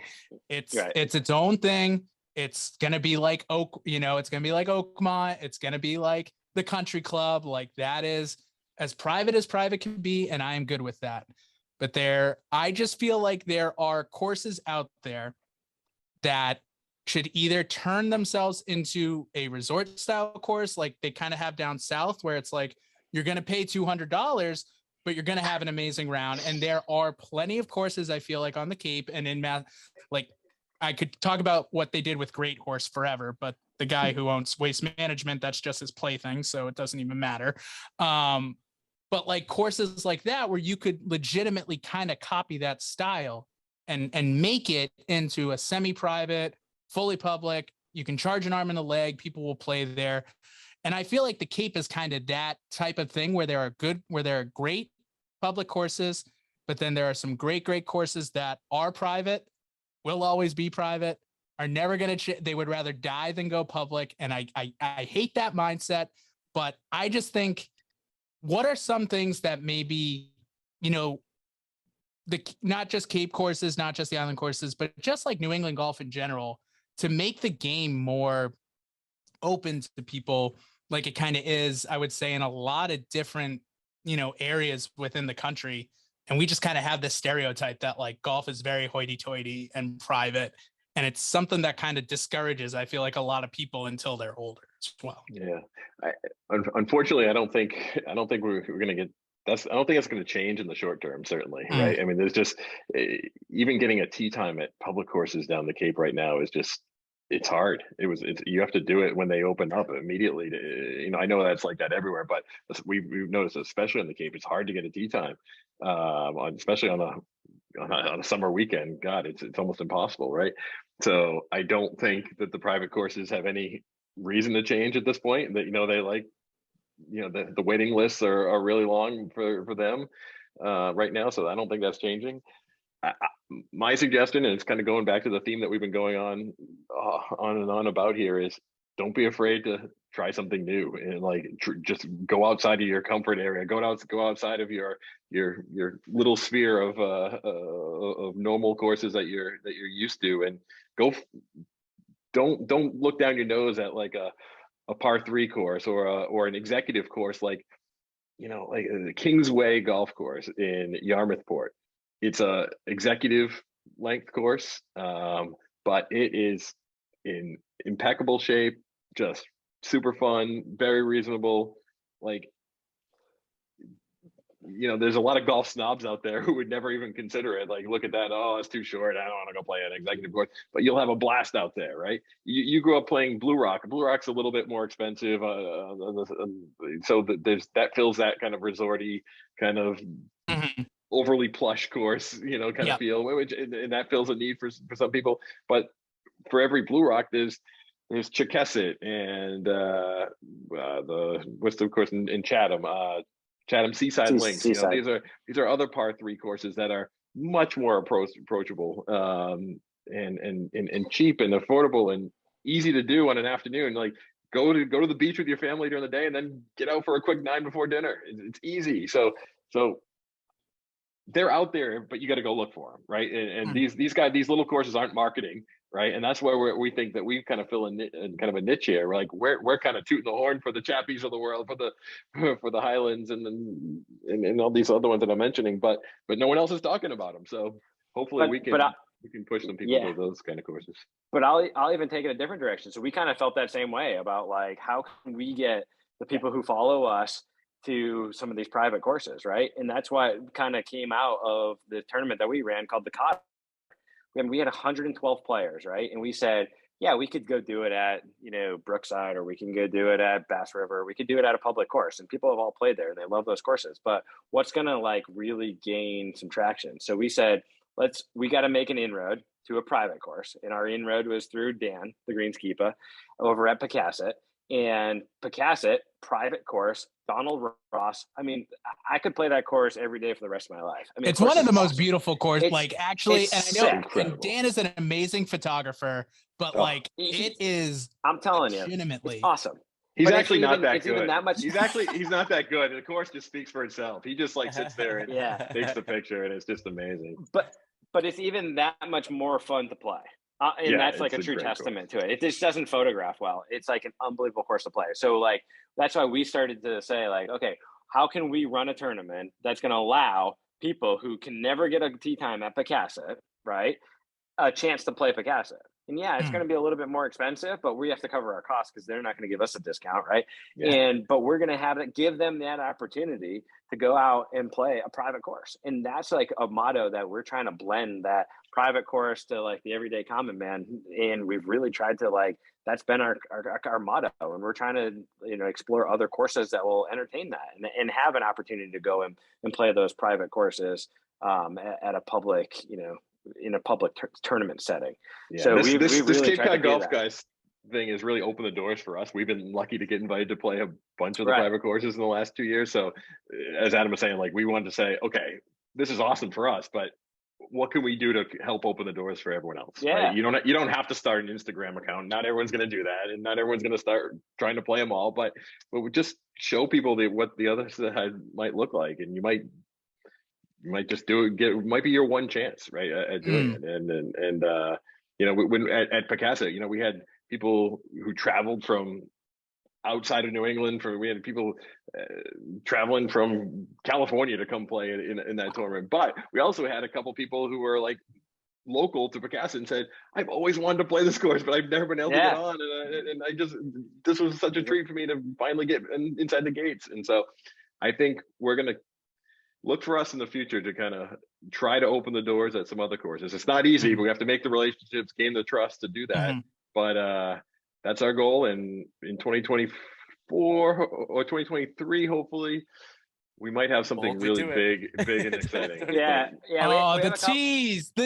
it's its own thing. It's going to be like it's going to be like Oakmont. It's going to be like the country club. Like that is as private can be, and I am good with that. But I just feel like there are courses out there that should either turn themselves into a resort style course, like they kind of have down south, where it's like you're going to pay $200, but you're going to have an amazing round. And there are plenty of courses, I feel like, on the Cape and in like I could talk about what they did with Great Horse forever, but the guy who owns Waste Management, that's just his plaything, so it doesn't even matter. But like courses like that, where you could legitimately kind of copy that style and make it into a semi-private, fully public. You can charge an arm and a leg. People will play there. And I feel like the Cape is kind of that type of thing where there are great public courses, but then there are some great courses that are private, will always be private, are never going to, they would rather die than go public. And I hate that mindset, but I just think, what are some things that maybe, not just Cape courses, not just the island courses, but just like New England golf in general, to make the game more open to people, like it kind of is, I would say, in a lot of different, areas within the country. And we just kind of have this stereotype that like golf is very hoity-toity and private. And it's something that kind of discourages, I feel like, a lot of people until they're older as well. Yeah. Unfortunately, I don't think we're going to get I don't think it's going to change in the short term, certainly. Right. I mean, there's just, even getting a tee time at public courses down the Cape right now is just, it's hard. You have to do it when they open up immediately. I know that's like that everywhere, but we've noticed, especially on the Cape, it's hard to get a tee time, especially on a summer weekend. God, it's almost impossible, right? So I don't think that the private courses have any reason to change at this point. That they like, the waiting lists are really long for them right now. So I don't think that's changing. My suggestion, and it's kind of going back to the theme that we've been going on and on about here, is don't be afraid to try something new, and like just go outside of your comfort area. Go outside of your little sphere of normal courses that you're used to, and go. Don't look down your nose at like a par 3 course or an executive course like the Kingsway golf course in Yarmouthport. It's a executive length course, but it is in impeccable shape, just super fun, very reasonable. Like, there's a lot of golf snobs out there who would never even consider it. Like, look at that. Oh, it's too short. I don't want to go play an executive course. But you'll have a blast out there, right? You grew up playing Blue Rock. Blue Rock's a little bit more expensive. So that fills that kind of resorty, kind of overly plush course, kind of feel, and that fills a need for some people. But for every Blue Rock, there's Chickasaw and what's the course in Chatham? Chatham Seaside Links. Seaside. These are other par 3 courses that are much more approachable, and cheap and affordable and easy to do on an afternoon. Like, go to the beach with your family during the day and then get out for a quick 9 before dinner. It's easy. So they're out there, but you got to go look for them, right? And these little courses aren't marketing, right? And that's where we think that we kind of fill in kind of a niche here. We're like, we're kind of tooting the horn for the Chappies of the world, for the Highlands, and all these other ones that I'm mentioning, but no one else is talking about them. So hopefully we can push some people to those kind of courses. But I'll even take it a different direction. So we kind of felt that same way about like, how can we get the people who follow us to some of these private courses, right? And that's why it kind of came out of the tournament that we ran called the Cotter. We had 112 players, right? And we said, yeah, we could go do it at, Brookside, or we can go do it at Bass River. We could do it at a public course, and people have all played there and they love those courses. But what's going to like really gain some traction? So we said, we got to make an inroad to a private course. And our inroad was through Dan, the greenskeeper, over at Pecasset. And Pecasset, privite course, Donald Ross. I mean, I could play that course every day for the rest of my life. I mean, it's one of the most beautiful courses. Like, actually, and I know, incredible. And Dan is an amazing photographer, but like, it is. I'm telling you, legitimately it's awesome. He's actually not that good. Even that much. He's not that good. The course just speaks for itself. He just like sits there and takes the picture, and it's just amazing. But it's even that much more fun to play. And that's like a true testament to it. It just doesn't photograph well. It's like an unbelievable course to play. So like, that's why we started to say like, okay, how can we run a tournament that's going to allow people who can never get a tee time at Picasset, right, a chance to play Picasset? And yeah, it's going to be a little bit more expensive, but we have to cover our costs because they're not going to give us a discount, right? Yeah. But we're going to give them that opportunity to go out and play a private course. And that's like a motto that we're trying to blend that private course to like the everyday common man. And we've really tried to that's been our motto. And we're trying to, explore other courses that will entertain that and have an opportunity to go and play those private courses at a public, in a public tournament setting. Yeah, so this really Cape Cod Golf guys thing has really opened the doors for us. We've been lucky to get invited to play a bunch of the private courses in the last 2 years. So as Adam was saying, we wanted to say, okay, this is awesome for us, but what can we do to help open the doors for everyone else? Yeah. Right? You don't have to start an Instagram account. Not everyone's going to do that, and not everyone's going to start trying to play them all. But we just show people what the other side might look like, and you might just do it. It might be your one chance, right, at doing it. And when at Picasset, we had people who traveled from outside of New England. We had people traveling from California to come play in that tournament. But we also had a couple people who were local to Picasset and said, I've always wanted to play this course, but I've never been able to get on. And this was such a treat for me to finally get inside the gates. And so I think we're going to look for us in the future to kind of try to open the doors at some other courses. It's not easy, but we have to make the relationships, gain the trust to do that. But that's our goal. And in 2024 or 2023, hopefully, we might have something really big and exciting. Yeah. Oh, the tease. We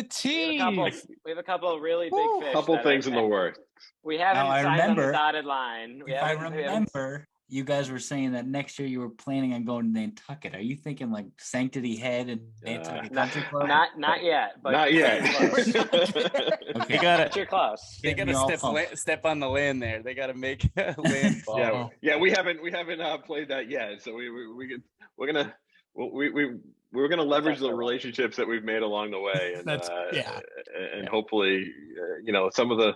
have a couple of really big fish. Couple things in the works. We haven't signed on the dotted line. I remember, you guys were saying that next year you were planning on going to Nantucket. Are you thinking Sanctity Head and Nantucket Country Club? Not yet. But not yet. Okay. You're close. They gotta step on the land there. They gotta make a landfall. Yeah. We haven't played that yet. So we're gonna leverage the relationships that we've made along the way, and hopefully, some of the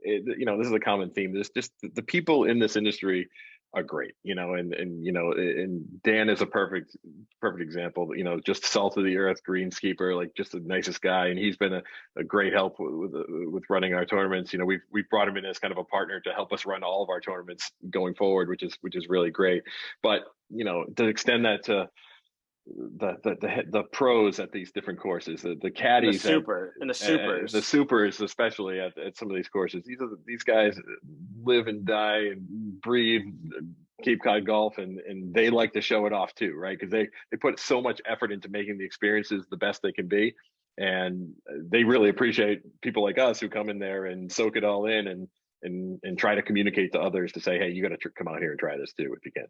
this is a common theme. This just the people in this industry are great, and Dan is a perfect example. Just salt of the earth greenskeeper, just the nicest guy, and he's been a great help with running our tournaments. We've brought him in as kind of a partner to help us run all of our tournaments going forward, which is really great. But to extend that to the pros at these different courses, the caddies, the supers, especially at some of these courses. These guys live and die and breathe Cape Cod golf, and they like to show it off too, right? Because they put so much effort into making the experiences the best they can be, and they really appreciate people like us who come in there and soak it all in and try to communicate to others to say, hey, you got to come out here and try this too if you can.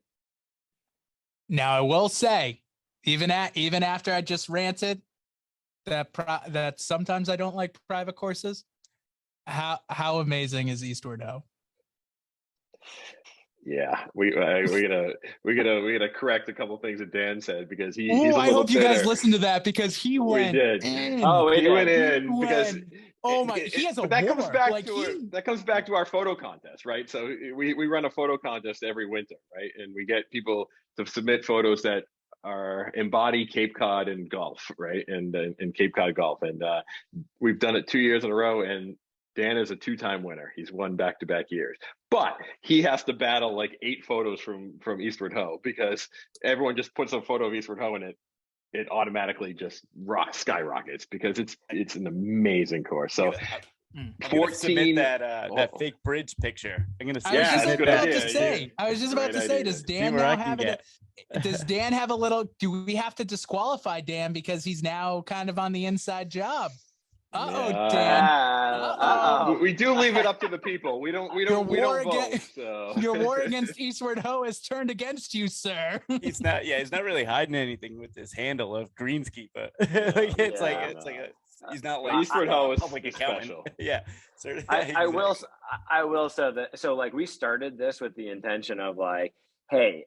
Now I will say, even after I just ranted that sometimes I don't like private courses, how amazing is Eastward Ho? Yeah, we're gonna correct a couple things that Dan said, because he's a little I hope bitter. You guys listened to that, because he went. We did. In. Oh, he went in because. Oh my! He has a that war. Comes back to our photo contest, right? So we run a photo contest every winter, right? And we get people to submit photos that embody Cape Cod and golf, right? And Cape Cod golf, and we've done it 2 years in a row. And Dan is a 2-time winner. He's won back-to-back years, but he has to battle 8 photos from Eastward Ho, because everyone just puts a photo of Eastward Ho in it. It automatically just skyrockets, because it's an amazing course. So 14 that fake bridge picture. I'm gonna say. I was just about to say, does Dan now have it? Does Dan have a little? Do we have to disqualify Dan because he's now kind of on the inside job? Dan. We do leave it up to the people. We don't vote. So. Your war against Eastward Ho has turned against you, sir. He's not really hiding anything with this handle of greenskeeper. He's not like Eastward Ho is public accountant. Special. Yeah. I will say that. So we started this with the intention of hey,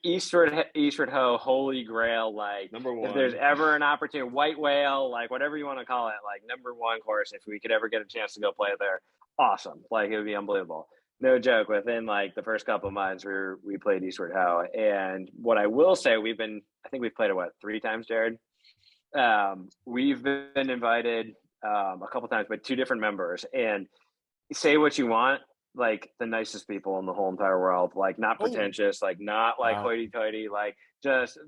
Eastward Ho, holy grail, number one. If there's ever an opportunity, white whale, whatever you want to call it, number one course, if we could ever get a chance to go play there, awesome. It would be unbelievable. no joke. Within like the first couple of months, we played Eastward Ho, and what I will say, I think we've played it 3 times, Jared. We've been invited a couple times by 2 different members, and say what you want, like the nicest people in the whole entire world, like not pretentious, like not like hoity-toity, like just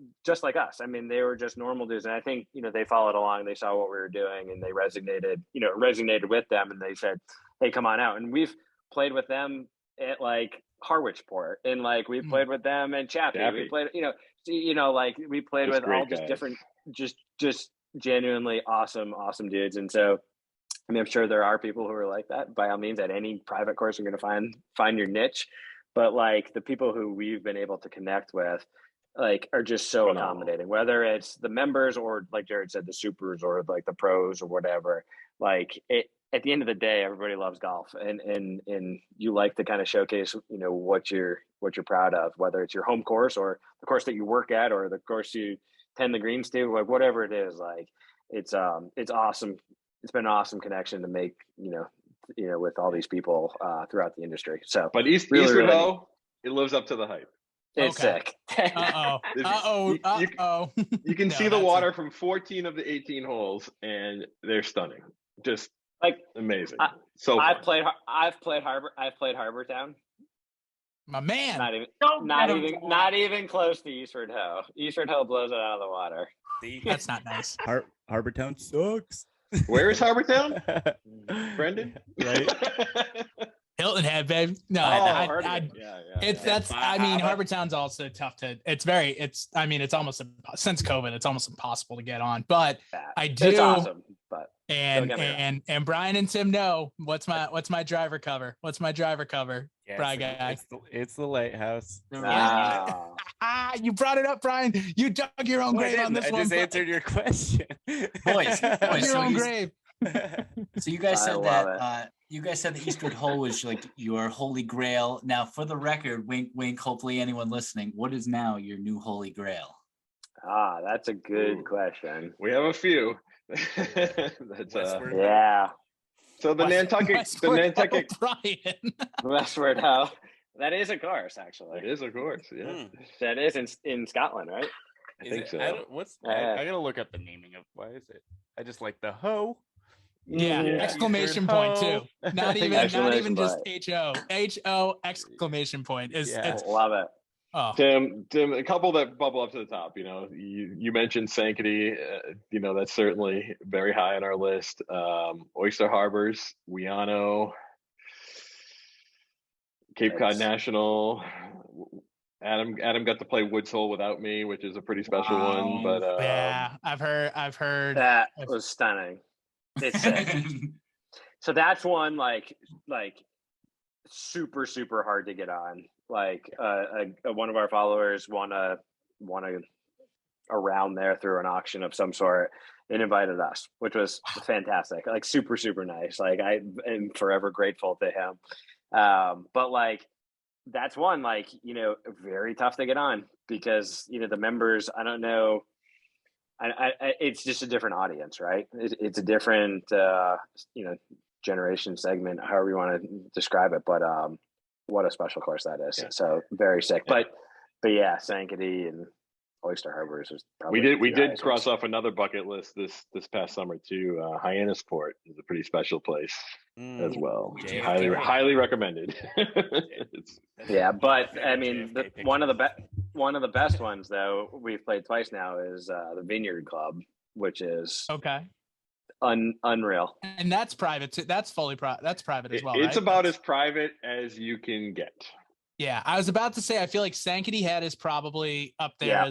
like us. I mean, they were just normal dudes, and I think they followed along, they saw what we were doing, and they resonated with them, and they said, "Hey, come on out." And we've played with them at like Harwichport, and like we played with them in Chappie. We played, like we played with all just different, just genuinely awesome dudes, and so. I mean, I'm sure there are people who are like that. By all means, at any private course, you're going to find your niche. But like the people who we've been able to connect with, like, are just so accommodating. Whether it's the members or, like Jared said, the supers or like the pros or whatever. Like at the end of the day, everybody loves golf, and you like to kind of showcase, what you're proud of, whether it's your home course or the course that you work at or the course you tend the greens to, like whatever it is. Like it's awesome. It's been an awesome connection to make, with all these people throughout the industry. So, but Eastward Ho, it lives up to the hype. It's sick. You can see the water from 14 of the 18 holes, and they're stunning. Just like amazing. I've played Harbortown. My man. Not even close to Eastward Ho. Eastward Ho blows it out of the water. That's not nice. Harbortown sucks. Where is Harbortown? Brendan? Right? Hilton Head, babe. No, Harbortown's also tough to. It's almost since COVID, it's almost impossible to get on. But I do. It's awesome, but and Brian and Tim know what's my driver cover. What's my driver cover, Yes, Brian guy? It's the lighthouse. You brought it up, Brian. You dug your own grave on this one. I just answered your question. Boys, your own grave. So you guys said that the Eastward Ho was like your holy grail. Now, for the record, wink, wink. Hopefully, anyone listening, what is now your new holy grail? That's a good question. We have a few. Yeah. So the Nantucket, Westward Ho. That is a course, actually. It is a course. Yeah. That is in Scotland, right? I think so. I gotta look up the naming of why is it? I just like the ho. Yeah, exclamation point too. Not even just HO exclamation point is. Love it. Oh. Tim, a couple that bubble up to the top. You mentioned Sankaty. That's certainly very high on our list. Oyster Harbors, Wiano, Cape Cod National. Adam got to play Woods Hole without me, which is a pretty special one. But I've heard that was stunning. It's sick. So that's one like super hard to get on. Like one of our followers won a round there through an auction of some sort and invited us, which was fantastic. Like super nice. Like I am forever grateful to him. But like that's one very tough to get on because the members, I don't know. It's just a different audience, right? It's a different generation segment, however you want to describe it. But what a special course that is. Yeah. So very sick. But yeah, Sankaty and Oyster Harbors was probably we did cross off another bucket list this past summer too. Hyannisport is a pretty special place as well. Highly recommended. Yeah, but I mean one of the best ones though we've played twice now is the Vineyard Club, which is unreal. And that's private too. That's fully that's private as well. It's about as private as you can get. Yeah, I was about to say I feel like Sankaty Head is probably up there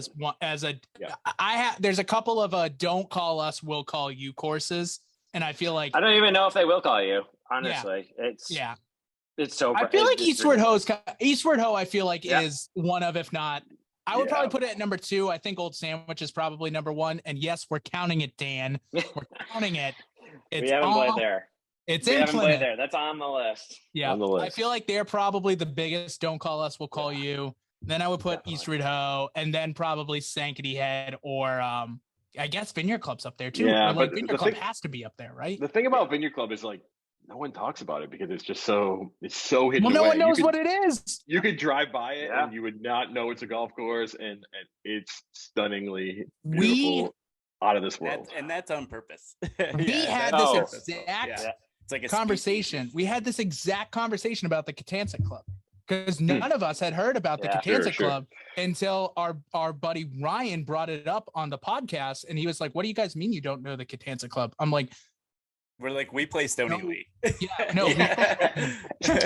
there's a couple of don't call us, we'll call you courses, and I feel like I don't even know if they will call you. Honestly, it's so. I feel like Eastward Ho I feel like is one of, if not, I would probably put it at number 2. I think Old Sandwich is probably number 1, and yes, we're counting it, Dan. We're counting it. We haven't played there. It's in Plymouth. There. That's on the list. Yeah, I feel like they're probably the biggest. Don't call us, we'll call you. Then I would put Eastward Ho, and then probably Sankaty Head, or I guess Vineyard Club's up there too. Yeah, but Vineyard Club has to be up there, right? The thing about Vineyard Club is like no one talks about it because it's just so hidden Well, no away. one knows what it is. You could drive by it Yeah. and you would not know it's a golf course, and it's stunningly We beautiful, out of this world. That's on purpose. we had that's this on exact Yeah. It's like a conversation. We had this exact conversation about the Katanza Club because none of us had heard about the Yeah. Katanza Sure. Club until our buddy Ryan brought it up on the podcast, and he was like, "What do you guys mean you don't know the Katanza Club?" I'm like, We're like, we play Stony No. Lee. "Yeah, no."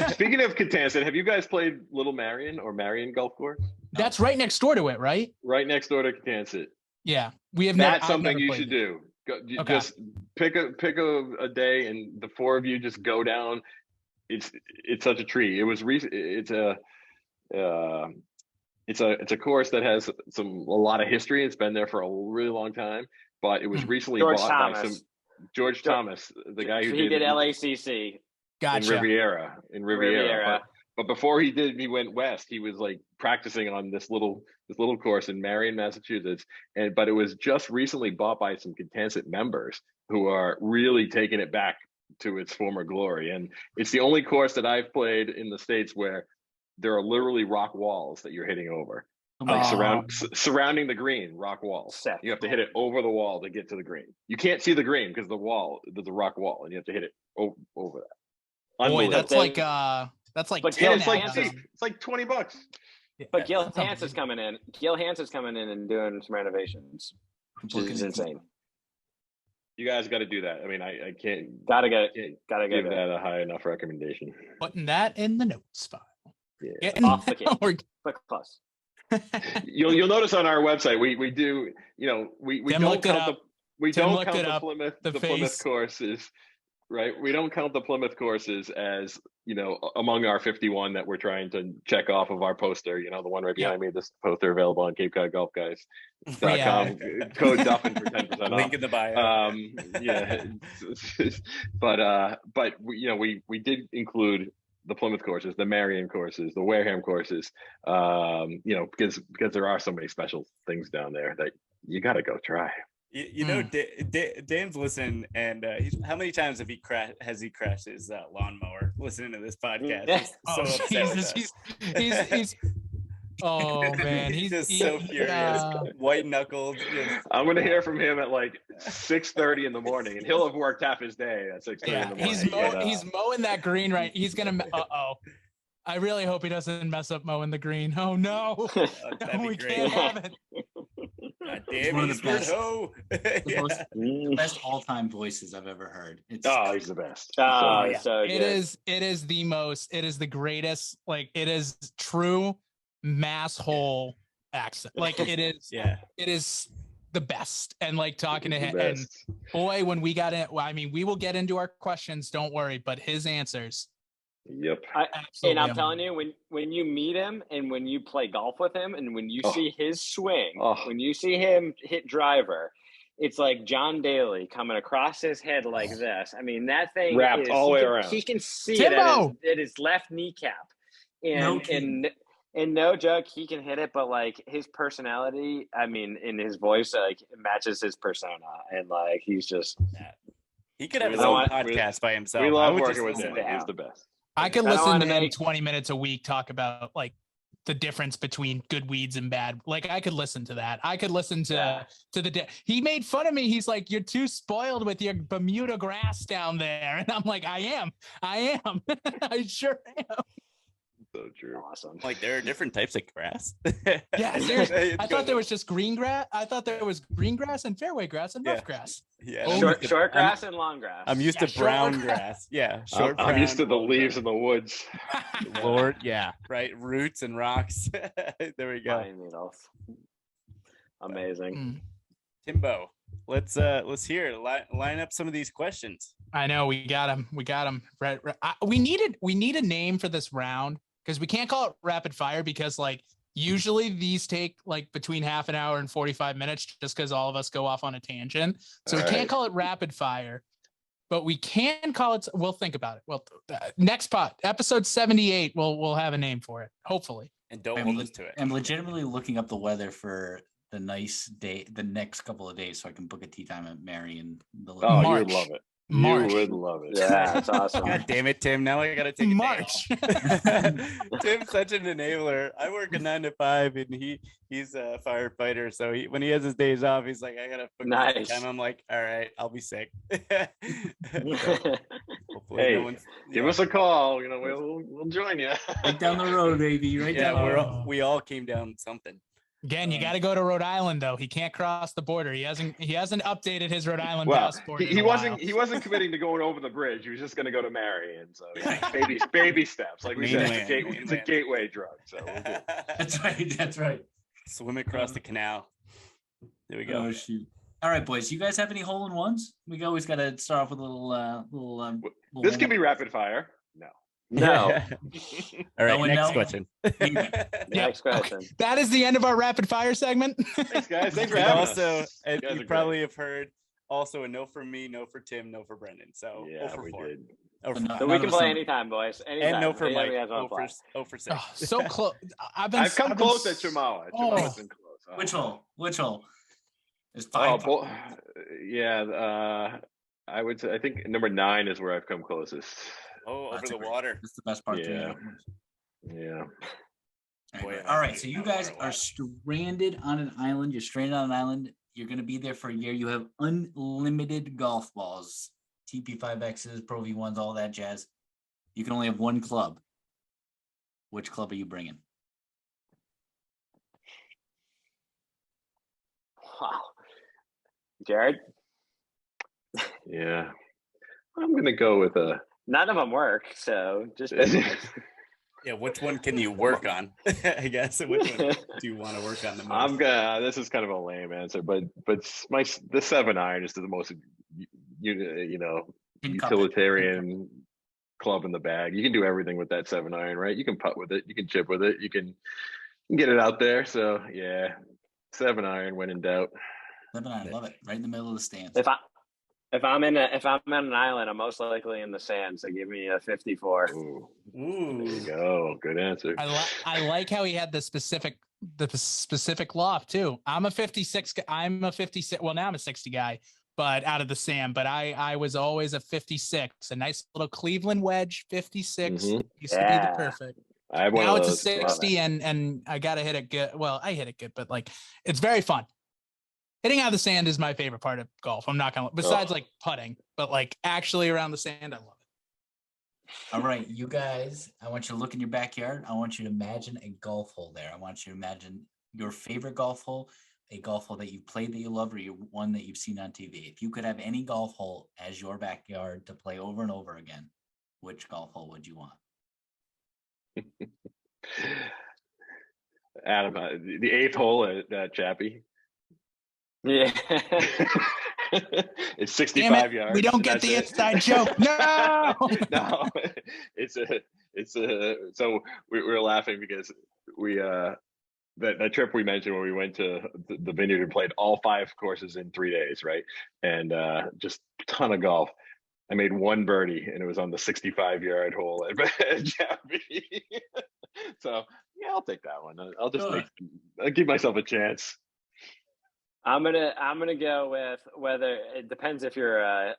Speaking of Katanza, have you guys played Little Marion or Marion Golf Course? That's right next door to it, right? Right next door to Katanza. Yeah, we have never. That's I've something never you played should it. do. Okay. Just pick a day, and the four of you just go down. It's such a treat. It was it's a course that has a lot of history. It's been there for a really long time, but it was recently George bought Thomas. by George Thomas, the guy who He did it LACC. in Gotcha. Riviera. Riviera. But before he went west, he was like practicing on this little course in Marion, Massachusetts. But it was just recently bought by some Katanza members who are really taking it back to its former glory. And it's the only course that I've played in the States where there are literally rock walls that you're hitting over. Like surrounding the green, rock walls. Sick. You have to hit it over the wall to get to the green. You can't see the green because there's a rock wall, and you have to hit it over that. Boy, that's Unbelievable. like But 10 yeah, it's like hours. cheap. It's like $20. But Gil That's Hans is coming in. Gil Hans is coming in and doing some renovations, which is insane. You guys got to do that. I mean, I can't Gotta get give that a high enough recommendation. Putting that in the notes file. Yeah. Getting Off the key. we're- Click plus. You'll notice on our website we do, we Tim don't looked it count up. the we Tim don't looked count it the up. Plymouth The Plymouth face. courses, right? We don't count the Plymouth courses as among our 51 that we're trying to check off of our poster. The one right behind me. This poster available on Cape Cod Golf Guys.com. Yeah. Code Duffin for 10% off. Link in the bio. Yeah, but we did include the Plymouth courses, the Marion courses, the Wareham courses, because there are so many special things down there that you got to go try. Dan's listening, and how many times has he crashed his lawnmower listening to this podcast? He's so upset with Jesus, us. he's oh man, he's just so furious, white knuckled. I'm gonna hear from him at like 6:30 in the morning, and he'll have worked half his day at 6:30 in the morning. He's mowing that green right. He's gonna. I really hope he doesn't mess up mowing the green. Oh no, That'd no, be we great. can't have it. God damn, one of he's the best. the Best all-time voices I've ever heard. It's He's the best. So It is the most. It is the greatest. Like it is true mass hole accent. Like it is. Yeah. It is the best. And like talking to He's him, the and best. boy, when we got it, I mean, we will get into our questions. Don't worry. But his answers. Yep. And I'm telling you, when you meet him and when you play golf with him and when you see his swing, when you see him hit driver, it's like John Daly coming across his head like this. I mean, that thing wrapped all the way around. He can see Timbo! it at his left kneecap. And no joke, he can hit it, but like his personality, I mean, in his voice, like it matches his persona. And like he's just He could have his We own love- podcast by himself. We I love would working just with listen him. to He's the best. I could I don't listen wanna to him make- 20 minutes a week talk about like the difference between good weeds and bad. Like I could listen to that. I could listen to he made fun of me. He's like, "You're too spoiled with your Bermuda grass down there." And I'm like, I am. I sure am. So true. awesome. Like there are different types of grass. Yeah, seriously. I thought there was just green grass. I thought there was green grass and fairway grass and rough grass. Yeah. Oh, Short grass and long grass. I'm used to short brown grass. grass. Yeah. I'm used to the brown, leaves in the woods. Lord, yeah, right. Roots and rocks. There we go. Pine needles. Amazing. Mm. Timbo, let's hear it. Line up some of these questions. I know we got him. Right. We need a name for this round because we can't call it rapid fire because like usually these take like between half an hour and 45 minutes just because all of us go off on a tangent. So we can't call it rapid fire, but we can call it. We'll think about it. Well, next episode 78, we'll have a name for it. Hopefully. And don't hold us to it. I'm legitimately looking up the weather for the nice day, the next couple of days, so I can book a tea time at Marion. Oh, you March. would love it. March. You would love it. Yeah, that's awesome. God damn it, Tim. Now I gotta take a March. day off. Tim's such an enabler. I work a 9 to 5 and he's a firefighter. So when he has his days off, he's like, I gotta book Nice. time. I'm like, all right, I'll be sick. Hopefully Hey, no one's Give us a call. You know, we'll join you. Right down the road, baby. Right yeah, down the road. we all came down something. Again, you got to go to Rhode Island though. He can't cross the border. He hasn't updated his Rhode Island Well, passport. he wasn't committing to going over the bridge. He was just going to go to Marion. So baby steps, like we said. It's a gateway drug. So we'll do. That's right. Swim across the canal. There we go. Oh shoot! All right, boys. You guys have any hole-in-ones? We always got to start off with a little. This can be rapid fire. No. No. All right, No, next no. question. Next question. That is the end of our rapid fire segment. Thanks, guys. Thanks for And having also, us. and You guys you are probably have heard also a no for me, no for Tim, no for Brendan. So Yeah, 0 for we 4. did. 0 for So 5. So we None can of us play know. anytime, boys. Anytime. And no for Anytime Mike. you guys wanna 0 for 6. Oh, so close. I've come close at Chamawa. Chamawa's been close. Which hole? Which hole? There's Oh, five. yeah. I would say I think number 9 is where I've come closest. Oh, over That's the great. water. That's the best part. to me. Yeah. Yeah. Boy, All I right. hate So you water guys a lot. are stranded on an island. You're stranded on an island. You're going to be there for a year. You have unlimited golf balls, TP5Xs, Pro V1s, all that jazz. You can only have one club. Which club are you bringing? Wow. Jared, Yeah. I'm gonna go with a. none of them work. So just Yeah, which one can you work on? I guess. Which one do you want to work on the most? I'm gonna. This is kind of a lame answer, but the 7-iron is the most utilitarian club in the bag. You can do everything with that 7-iron, right? You can putt with it, you can chip with it, you can get it out there. So yeah, 7-iron when in doubt. 7-iron, love it. Right in the middle of the stands. if I'm in an island, I'm most likely in the sand. So give me a 54. Ooh, Ooh. there you go. Good answer. I like how he had the specific loft too. I'm a 56. I'm a 56. Well, now I'm a 60 guy, but out of the sand. But I was always a 56. A nice little Cleveland wedge 56 Mhm. used to be the perfect. I have one Now of it's a those. 60, and I gotta hit it good. Well, I hit it good, but like it's very fun. Hitting out of the sand is my favorite part of golf. I'm not gonna, besides like putting, but like actually around the sand, I love it. All right, you guys, I want you to look in your backyard. I want you to imagine a golf hole there. I want you to imagine your favorite golf hole, a golf hole that you've played that you love, or one that you've seen on TV. If you could have any golf hole as your backyard to play over and over again, which golf hole would you want? Adam, the 8th hole at Chappie. Yeah. It's Damn 65 it, yards. we don't get That's the it. inside joke. No. No, it's a. So we were laughing because we that trip we mentioned where we went to the vineyard and played all 5 courses in 3 days, right? And just a ton of golf. I made one birdie, and it was on the 65-yard hole at Chappie. So yeah, I'll take that one. I'll give myself a chance. I'm gonna go with whether it depends if you're a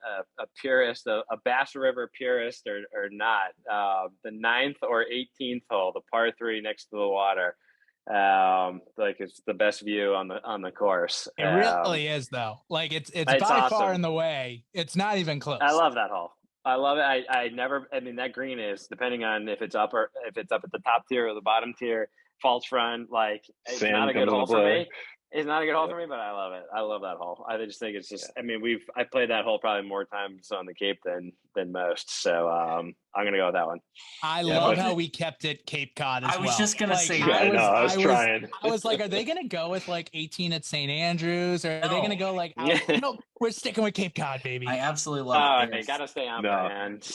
purist, a Bass River purist or not. The 9th or 18th hole, the par 3 next to the water, like it's the best view on the course. It really is though. Like it's by awesome. far in the way. It's not even close. I love that hole. I love it. I mean, that green is, depending on if it's up at the top tier or the bottom tier, false front. Like it's Sand not a good comes into hole for play. me. It's not a good hole for me, but I love it. I love that hole. I just think it's just. I mean, I played that hole probably more times on the Cape than most. So I'm gonna go with that one. I Yeah, love but- how we kept it Cape Cod as I was well. just gonna say that. Yeah, I was trying. I was like, are they gonna go with like 18 at St. Andrews, or are they gonna go like? Yeah. No, we're sticking with Cape Cod, baby. I absolutely Oh, love it. you gotta stay on No. brand.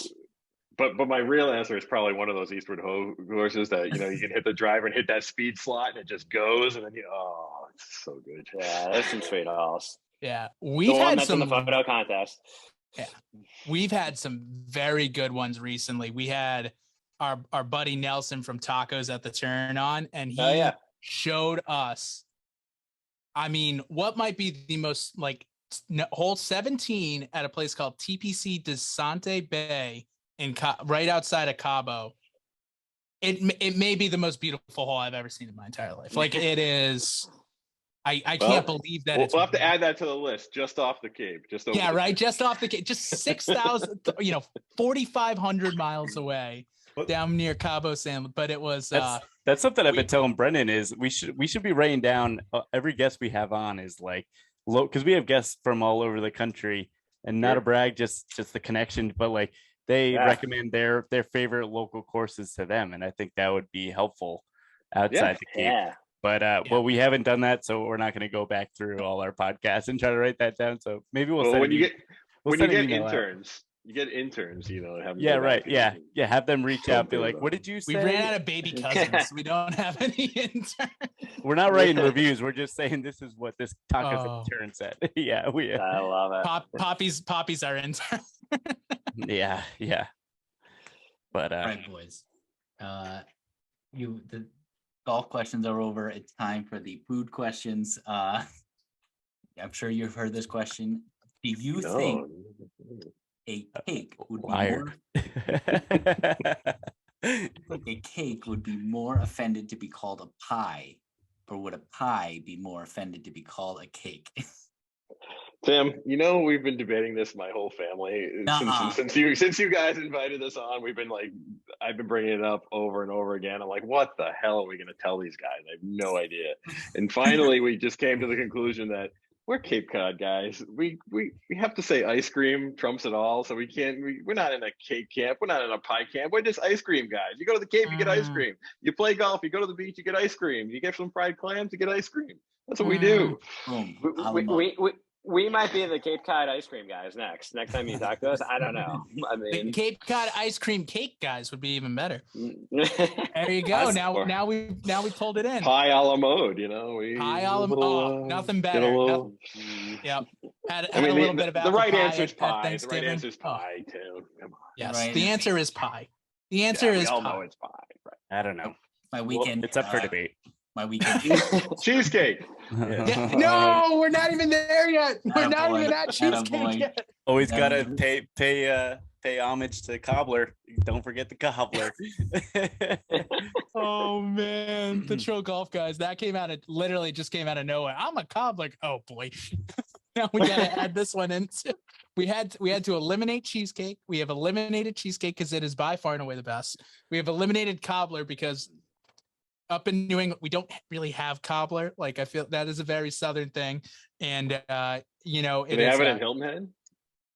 But my real answer is probably one of those Eastwood courses that you can hit the driver and hit that speed slot and it just goes, and then it's so good. Yeah, there's some sweet holes. Yeah, The we've one had that's in some. the photo contest. We've had some very good ones recently. We had our buddy Nelson from Tacos at the Turn on, and he Oh, yeah. showed us. I mean, what might be the most like hole 17 at a place called TPC Desante Bay right outside of Cabo. It may be the most beautiful hole I've ever seen in my entire life. Like it is. I can't believe that we'll have to add that to the list just off the Cape. Just over right. Just off the Cape, just 6,000, 4,500 miles away down near Cabo San. But it was that's something I've been telling Brendan is we should be writing down every guest we have on is like low, because we have guests from all over the country, and not a brag, just the connection, but like they recommend their favorite local courses to them, and I think that would be helpful outside the Cape. Yeah. But well, we haven't done that, so we're not going to go back through all our podcasts and try to write that down. So maybe we'll send when you get interns. You get interns, have them right. Yeah. Have them reach out, be like, what did you say? We ran out of baby cousins. We don't have any interns. We're not writing reviews. We're just saying this is what this taco intern said. Yeah, I love it. Poppy's our intern. Yeah. But all right, boys. The golf questions are over. It's time for the food questions. I'm sure you've heard this question. Do you think a cake would be a cake would be more offended to be called a pie, or would a pie be more offended to be called a cake? Tim, we've been debating this, my whole family, since you guys invited us on. I've been bringing it up over and over again. I'm like, what the hell are we going to tell these guys? I have no idea. And finally, we just came to the conclusion that we're Cape Cod guys. We have to say ice cream trumps it all. So we're not in a cake camp. We're not in a pie camp. We're just ice cream guys. You go to the Cape, you get ice cream. You play golf, you go to the beach, you get ice cream. You get some fried clams, you get ice cream. That's what we do. We might be the Cape Cod ice cream guys next time you talk to us. I don't know. I mean, the Cape Cod ice cream cake guys would be even better. There you go. Now we pulled it in. Pie a la mode, pie a la mode. Nothing better. Yep. Had a little bit about the right answer is pie. The right answer is pie, Tim. Come on. Yes, right, the answer is pie. The answer is we all pie. know it's pie. Right. I don't know. My weekend. Well, it's up for debate. My weekend. Cheesecake. Yeah. No, we're not even there yet. We're not even at cheesecake yet. Always gotta pay homage to cobbler. Don't forget the cobbler. Oh man, the Trill Golf guys. That literally just came out of nowhere. I'm a cobbler. Oh boy. Now we gotta add this one in. We had to eliminate cheesecake. We have eliminated cheesecake because it is by far and away the best. We have eliminated cobbler because up in New England, we don't really have cobbler. Like I feel that is a very Southern thing. And Do they have it in Hilton Head?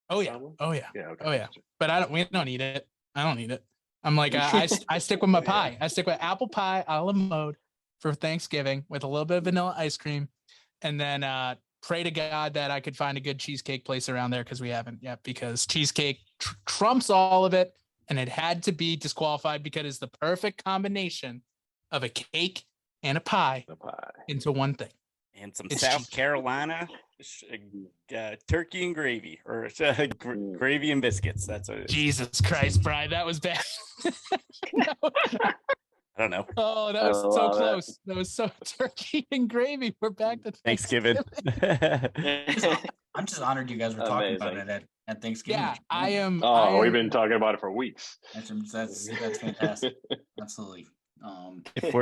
Oh yeah. Okay. Oh yeah. But we don't need it. I don't need it. I'm like, I stick with my pie. I stick with apple pie a la mode for Thanksgiving with a little bit of vanilla ice cream. And then pray to God that I could find a good cheesecake place around there because we haven't yet, because cheesecake trumps all of it. And it had to be disqualified because it's the perfect combination of a cake and a pie into one thing. And some South Carolina turkey and gravy, or gravy and biscuits. That's what it is. Jesus Christ, Brian, that was bad. I don't know. Oh, that was so close. That was so turkey and gravy. We're back to Thanksgiving. I'm just honored you guys were talking about it at Thanksgiving. Yeah, I am. We've been talking about it for weeks. That's fantastic. Absolutely. If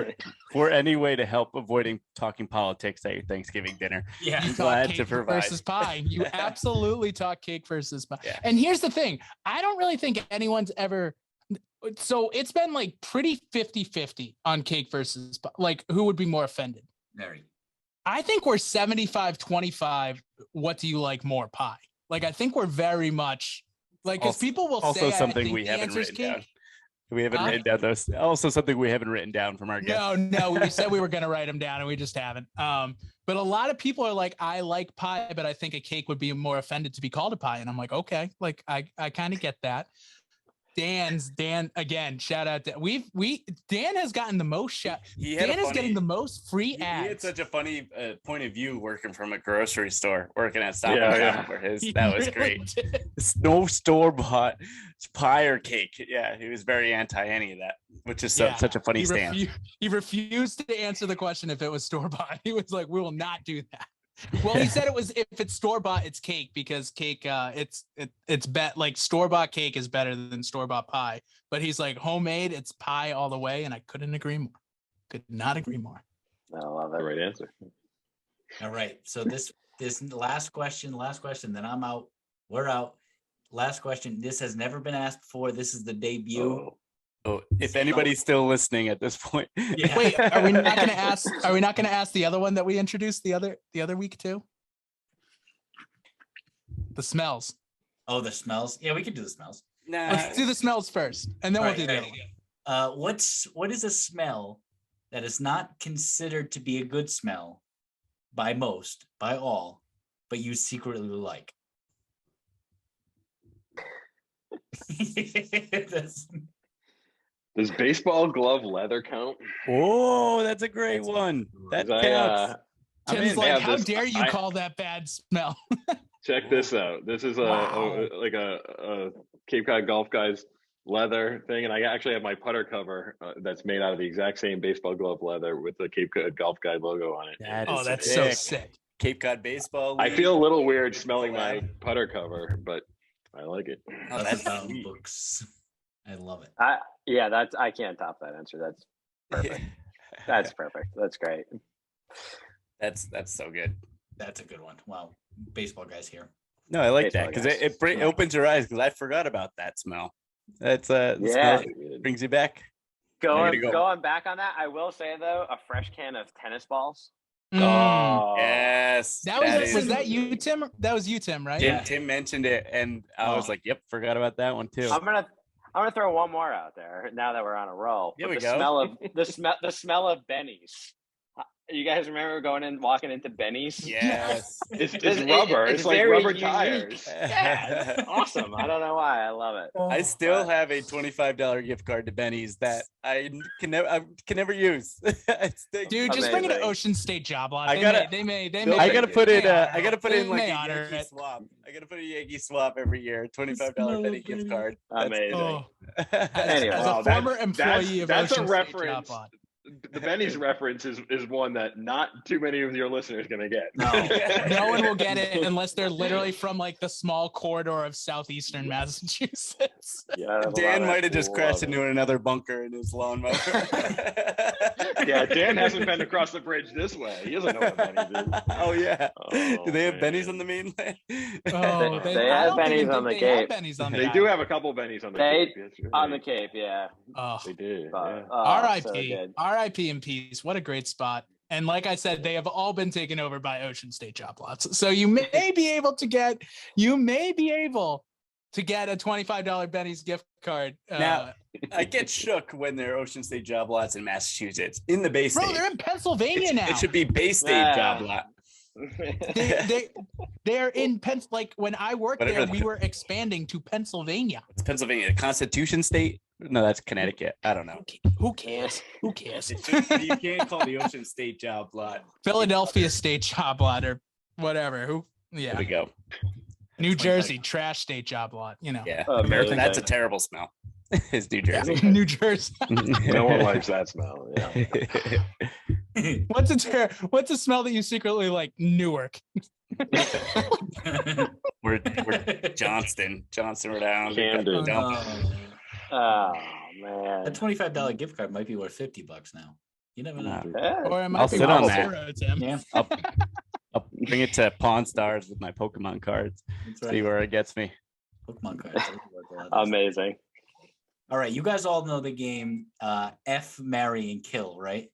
we're any way to help avoiding talking politics at your Thanksgiving dinner, I'm glad cake to provide. Versus pie. You absolutely talk cake versus pie. Yeah. And here's the thing. I don't really think anyone's ever. So it's been like pretty 50-50 on cake versus pie. Like who would be more offended? Very. I think we're 75-25. What do you like more, pie? Like I think we're very much like, because people will also say something we haven't written down. We haven't written down those. Also, something we haven't written down from our guests. No, we said we were going to write them down, and we just haven't. But a lot of people are like, I like pie, but I think a cake would be more offended to be called a pie. And I'm like, okay, like I kind of get that. Dan again, shout out to Dan has gotten the most shout. Dan is getting the most free ads. He had such a funny point of view working from a grocery store, working at Stop and Shop for his. That was great. It's no store bought pie or cake. Yeah, he was very anti any of that, which is such a funny stance. He refused to answer the question if it was store bought. He was like, "We will not do that." Well, he said it was if it's store bought, it's cake because cake, it's like store bought cake is better than store bought pie. But he's like homemade, it's pie all the way, and I couldn't agree more. Could not agree more. I love The it. right answer. All right. So this last question, then I'm out. We're out. Last question. This has never been asked before. This is the debut. Oh, if anybody's still listening at this point. Yeah. Wait, are we not going to ask? Are we not going to ask the other one that we introduced the other week too? The smells. Oh, the smells. Yeah, we could do the smells. Nah. Let's do the smells first, and then we'll All do right, the other one. What is a smell that is not considered to be a good smell by most, by all, but you secretly like? That's- Does baseball glove leather count? Oh, that's a great one. That 'Cause counts. Tim's in. like, Yeah, how this- dare you I- call that bad smell? Check this out. This is Wow. a Cape Cod Golf Guys leather thing, and I actually have my putter cover that's made out of the exact same baseball glove leather with the Cape Cod Golf Guy logo on it. That Oh, is that's so sick. sick. Cape Cod baseball. I league. feel a little weird smelling my putter cover, but I like it. Oh, that's that's about sweet. books. I love it. I can't top that answer. That's perfect. That's perfect. That's great. That's so good. That's a good one. Wow. Baseball guys here. No, I like that Baseball because guys. it opens your eyes because I forgot about that smell. That's the Yeah. smell brings you back. Going go. going back on that, I will say though, a fresh can of tennis balls. Mm. Oh, Yes, That was is- that you, Tim? That was you, Tim, right? Tim mentioned it, and I was Oh. like, "Yep, forgot about that one too." I'm gonna throw one more out there now that we're on a roll. Here But we the go. smell of the smell of Benny's. You guys remember walking into Benny's? Yes. it's It's- rubber. it's It's like very rubber unique. tires. Yeah, it's awesome. I don't know why. I love it. I still have a $25 gift card to Benny's that I can never use. It's the- Dude, just bring it to Amazing. Ocean State Job Lot. I They gotta- may. I gotta put it. They honor I gotta put They in like a may honor Yankee it. swap. I gotta put a Yankee swap every year. $25 Benny gift card. Amazing. Oh, Anyway. as Wow, a former employee of that's a Ocean State reference. Job Lot. The Benny's reference is one that not too many of your listeners gonna get. No. No one will get it unless they're literally from like the small corridor of southeastern Massachusetts. Yeah, Dan might have just crashed Love it. into another bunker in his lawnmower. Yeah, Dan hasn't been across the bridge this way. He doesn't know what Benny's is. Oh yeah. Oh, Do they have man. Benny's on the mainland? Oh, They I have don't even Benny's on think the they have Cape. Benny's on the They island. do have a couple Benny's on the They- Cape. That's right. On the Cape, yeah. Oh, They do. But, Yeah. oh, so R.I.P. good. R.I.P. in peace. What a great spot. And like I said, they have all been taken over by Ocean State Job Lots. So you may be able to get a $25 Benny's gift card. Now, I get shook when they're Ocean State job lots in Massachusetts. In the Bay bro, State. they're in Pennsylvania now. It should be Bay State Yeah. job lot. They're in like when I worked Whatever there, the- we were expanding to Pennsylvania. It's Pennsylvania, the Constitution State. No, that's Connecticut. I don't know. Who cares? Who cares? It's just, you can't call the Ocean State job lot. Philadelphia State Job Lot or whatever. Who? There Yeah. we go. New Jersey Trash State Job Lot. You know. Yeah, Amazing. America. That's a terrible smell. It's New Jersey. New Jersey. No one likes that smell. Yeah. What's a smell that you secretly like? Newark. we're Johnston, Rhode Island. Camden. Dump. Oh man. A $25 gift card might be worth $50 now. You never know. Yeah. Or it might I'll be sit on Wild that. Zero, Tim. Yeah, I'll bring it to Pawn Stars with my Pokemon cards. that's See right. where it gets me. Pokemon cards. those are worth a lot. Amazing. All right, you guys all know the game F, Marry, and Kill, right?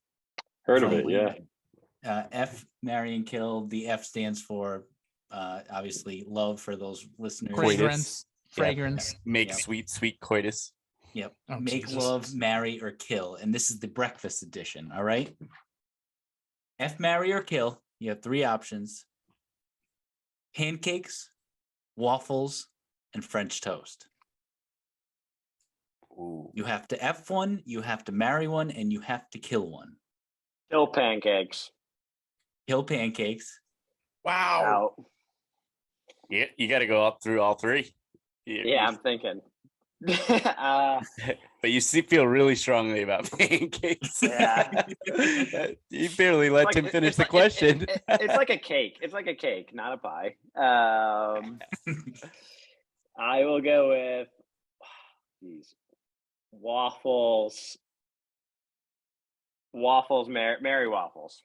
Heard of it? Yeah. F, Marry, and Kill. The F stands for obviously love for those listeners. Coitus. Fragrance. Yeah. Fragrance. Make Yeah. sweet coitus. Yep. Oh, Make Jesus. love, marry, or kill. And this is the breakfast edition. All right. F, marry, or kill. You have three options: pancakes, waffles, and French toast. Ooh. You have to F one, you have to marry one, and you have to kill one. Kill pancakes. Kill pancakes. Wow. Out. Yeah, you got to go up through all three. Yeah, I'm thinking. But you feel really strongly about pancakes. Yeah. You barely let him finish the question. It's like a cake. It's like a cake, not a pie. I will go with waffles. Waffles, Mary waffles.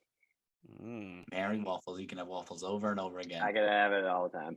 Mary waffles. You can have waffles over and over again. I could have it all the time.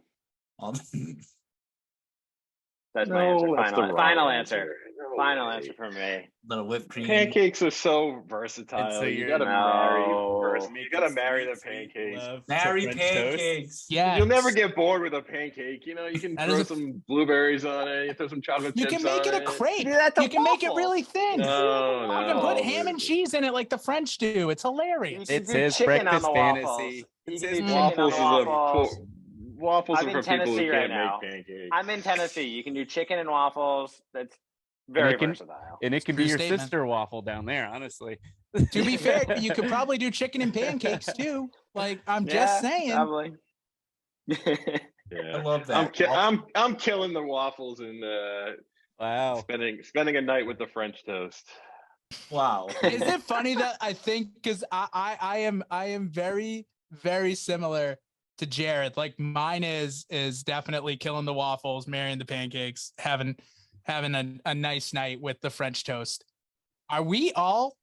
That's No, my answer. that's the wrong Final answer. answer. No Final way. answer for me. Little whipped cream. Pancakes are so versatile. And so you you're- gotta No. you gotta marry the pancakes. Marry French pancakes. Yeah. You'll never get bored with a pancake. You know, you can That throw is a- some blueberries on it. You throw some chocolate You chips can make on it a crepe. Do that to You can make it waffles. really thin. No, You can put no. ham and cheese in it like the French do. It's hilarious. You It's can do his chicken on breakfast the waffles. fantasy. You It's can his do chicken on Waffles the is waffles. waffles I'm are in for people who Tennessee right can't now. make pancakes. I'm in Tennessee. You can do chicken and waffles. That's very versatile. And it can True be your statement. sister waffle down there, honestly. To be fair, you could probably do chicken and pancakes too. Like I'm just saying. Probably. I Yeah. love that. I'm killing the waffles and Wow. spending a night with the French toast. Wow. Is it funny that I think because I am very, very similar to Jared. Like mine is definitely killing the waffles, marrying the pancakes, having a nice night with the French toast. Are we all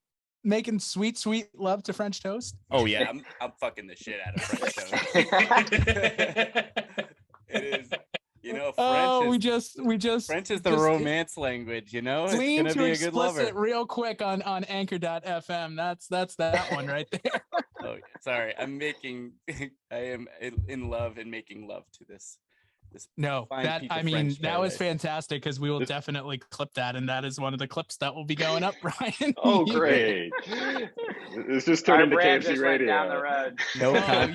making sweet love to French toast? Oh yeah, I'm fucking the shit out of French toast. It is, French Oh, is we just French is the just romance language, It's Clean gonna to be a good explicit lover. real quick on anchor.fm. That's that one right there. Oh, sorry. I am in love and making love to this. No, fine that piece of I mean French that was paradise. fantastic because we will definitely clip that, and that is one of the clips that will be going up, Brian. Oh, great! This just turned Our into brand KFC just went radio. down the road. No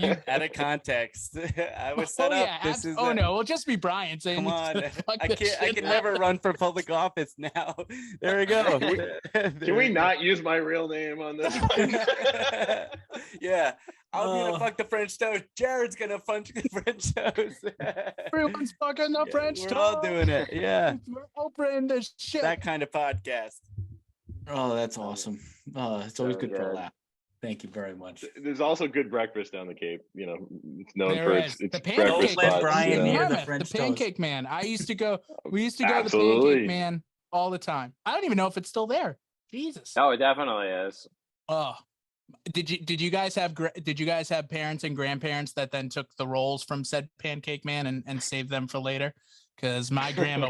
you- out of context. I was set Oh up. yeah, This is no, it'll just be Brian saying. Come he's on, gonna fuck I this can't. I shit can up. never run for public office now. There we go. Can we not use my real name on this one? Yeah, I'm gonna fuck the French toast. Jared's gonna fuck the French toast. Everyone's fucking the French We're toast. all doing it. Yeah, We're opening this shit. that kind of podcast. Oh, that's awesome. It's always So good for a good. laugh. Thank you very much. There's also good breakfast down the Cape. You know, it's known There for is. its The breakfast pancake Let spots. Brian you know. near the Mammoth, French the Pancake Man. We used to go to the Absolutely. Pancake Man all the time. I don't even know if it's still there. Jesus. Oh, it definitely is. Oh, did you guys have parents and grandparents that then took the rolls from said Pancake Man and saved them for later? Because my grandma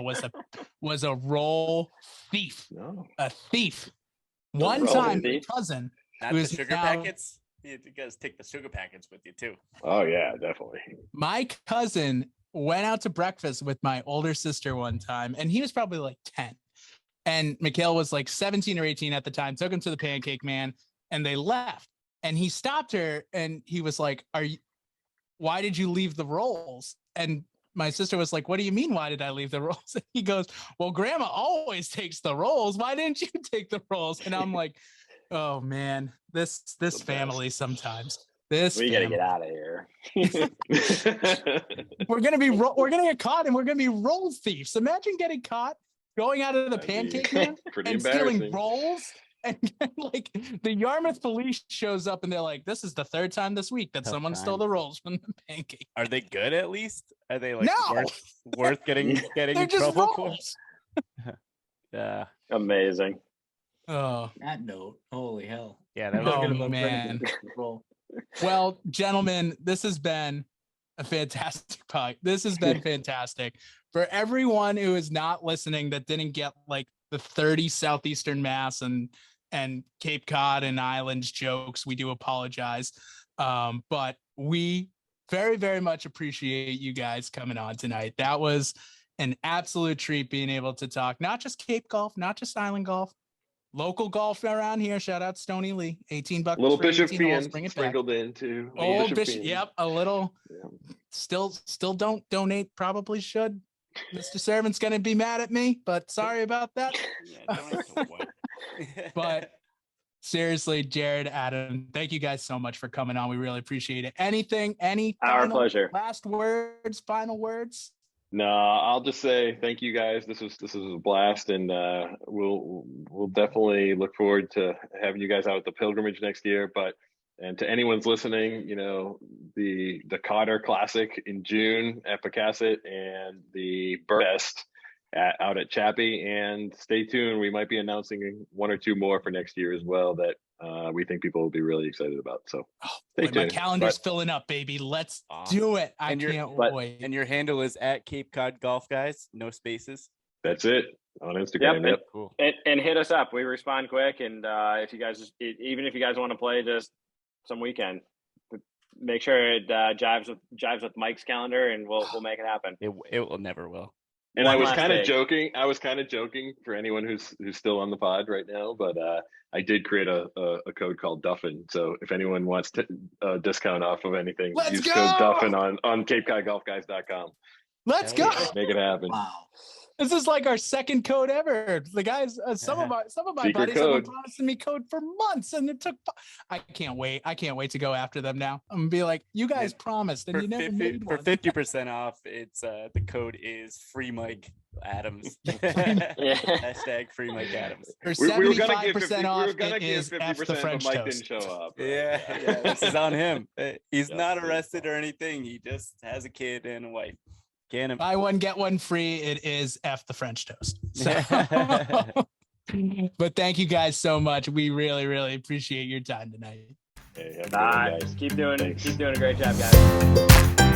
was a roll thief. No. A thief. One roll time, my thief? cousin. Not Who the is sugar now- packets. You guys take the sugar packets with you too. Oh yeah, definitely. My cousin went out to breakfast with my older sister one time, and he was probably like 10. And Mikhail was like 17 or 18 at the time, took him to the Pancake Man, and they left. And he stopped her and he was like, why did you leave the rolls? And my sister was like, what do you mean? Why did I leave the rolls? And he goes, well, grandma always takes the rolls. Why didn't you take the rolls? And I'm like, oh man, this family sometimes. We gotta get out of here. We're gonna get caught, and we're gonna be roll thieves. Imagine getting caught going out of the That'd be Pancake Man pretty and stealing embarrassing. rolls. And like the Yarmouth police shows up, and they're like, "This is the third time this week that Tough someone stole time. the rolls from the Pancake." Are they good at least? Are they like No! worth getting They're in just trouble for? rolls. Yeah, Amazing. Oh That note, holy hell. yeah. That Oh, was Talking about man. Brendan roll. well, gentlemen, this has been a fantastic pod. This has been fantastic for everyone who is not listening that didn't get like the 30 Southeastern Mass and Cape Cod and Islands jokes. We do apologize. But we very, very much appreciate you guys coming on tonight. That was an absolute treat being able to talk, not just Cape golf, not just island golf, local golf around here. Shout out Stony Lee, $18 Little for Bishop 18 holes. Fian Bring it back. sprinkled in too. Little Old Bishop, Fian. yep, a little. Yeah. Still don't donate. Probably should. Mr. Servant's gonna be mad at me, but sorry about that. Yeah, don't know what. But seriously, Jared, Adam, thank you guys so much for coming on. We really appreciate it. Any Our final pleasure. last words, final words? No, I'll just say thank you guys. This was a blast, and we'll definitely look forward to having you guys out at the pilgrimage next year. But and to anyone's listening, the Cotter Classic in June at Pocasset and the Fest out at Chappie, and stay tuned. We might be announcing one or two more for next year as well that we think people will be really excited about. So stay tuned. My calendar's filling up, baby. Let's do it. I can't wait. And your handle is at Cape Cod Golf, guys. No spaces. That's it on Instagram. Yep. Cool. And hit us up. We respond quick. And if you guys, even if you guys want to play just some weekend, make sure it jives with Mike's calendar, and we'll make it happen. It will never will. And I was kind of joking. I was kind of joking for anyone who's still on the pod right now, but I did create a code called Duffin. So if anyone wants a discount off of anything, use code Duffin on CapeCodGolfGuys.com. Let's go. Make it happen. Wow. This is like our second code ever. The guys, some of my Secret buddies have been code. promising me code for months, and it took. I can't wait. I can't wait to go after them now. I'm gonna be like, you guys promised, and you never made for one. 50% off. It's the code is Free Mike Adams. Hashtag Free Mike Adams. For We were gonna 75% off, give it is 50%, F the but French Mike toast. didn't show up. Yeah, this is on him. He's Yeah, not that's arrested or anything. He just has a kid and a wife. Can't Buy one, get one free. It is F the French toast. So, but thank you guys so much. We really, really appreciate your time tonight. Hey, have a good one, guys. Keep doing Thanks. a great job, guys.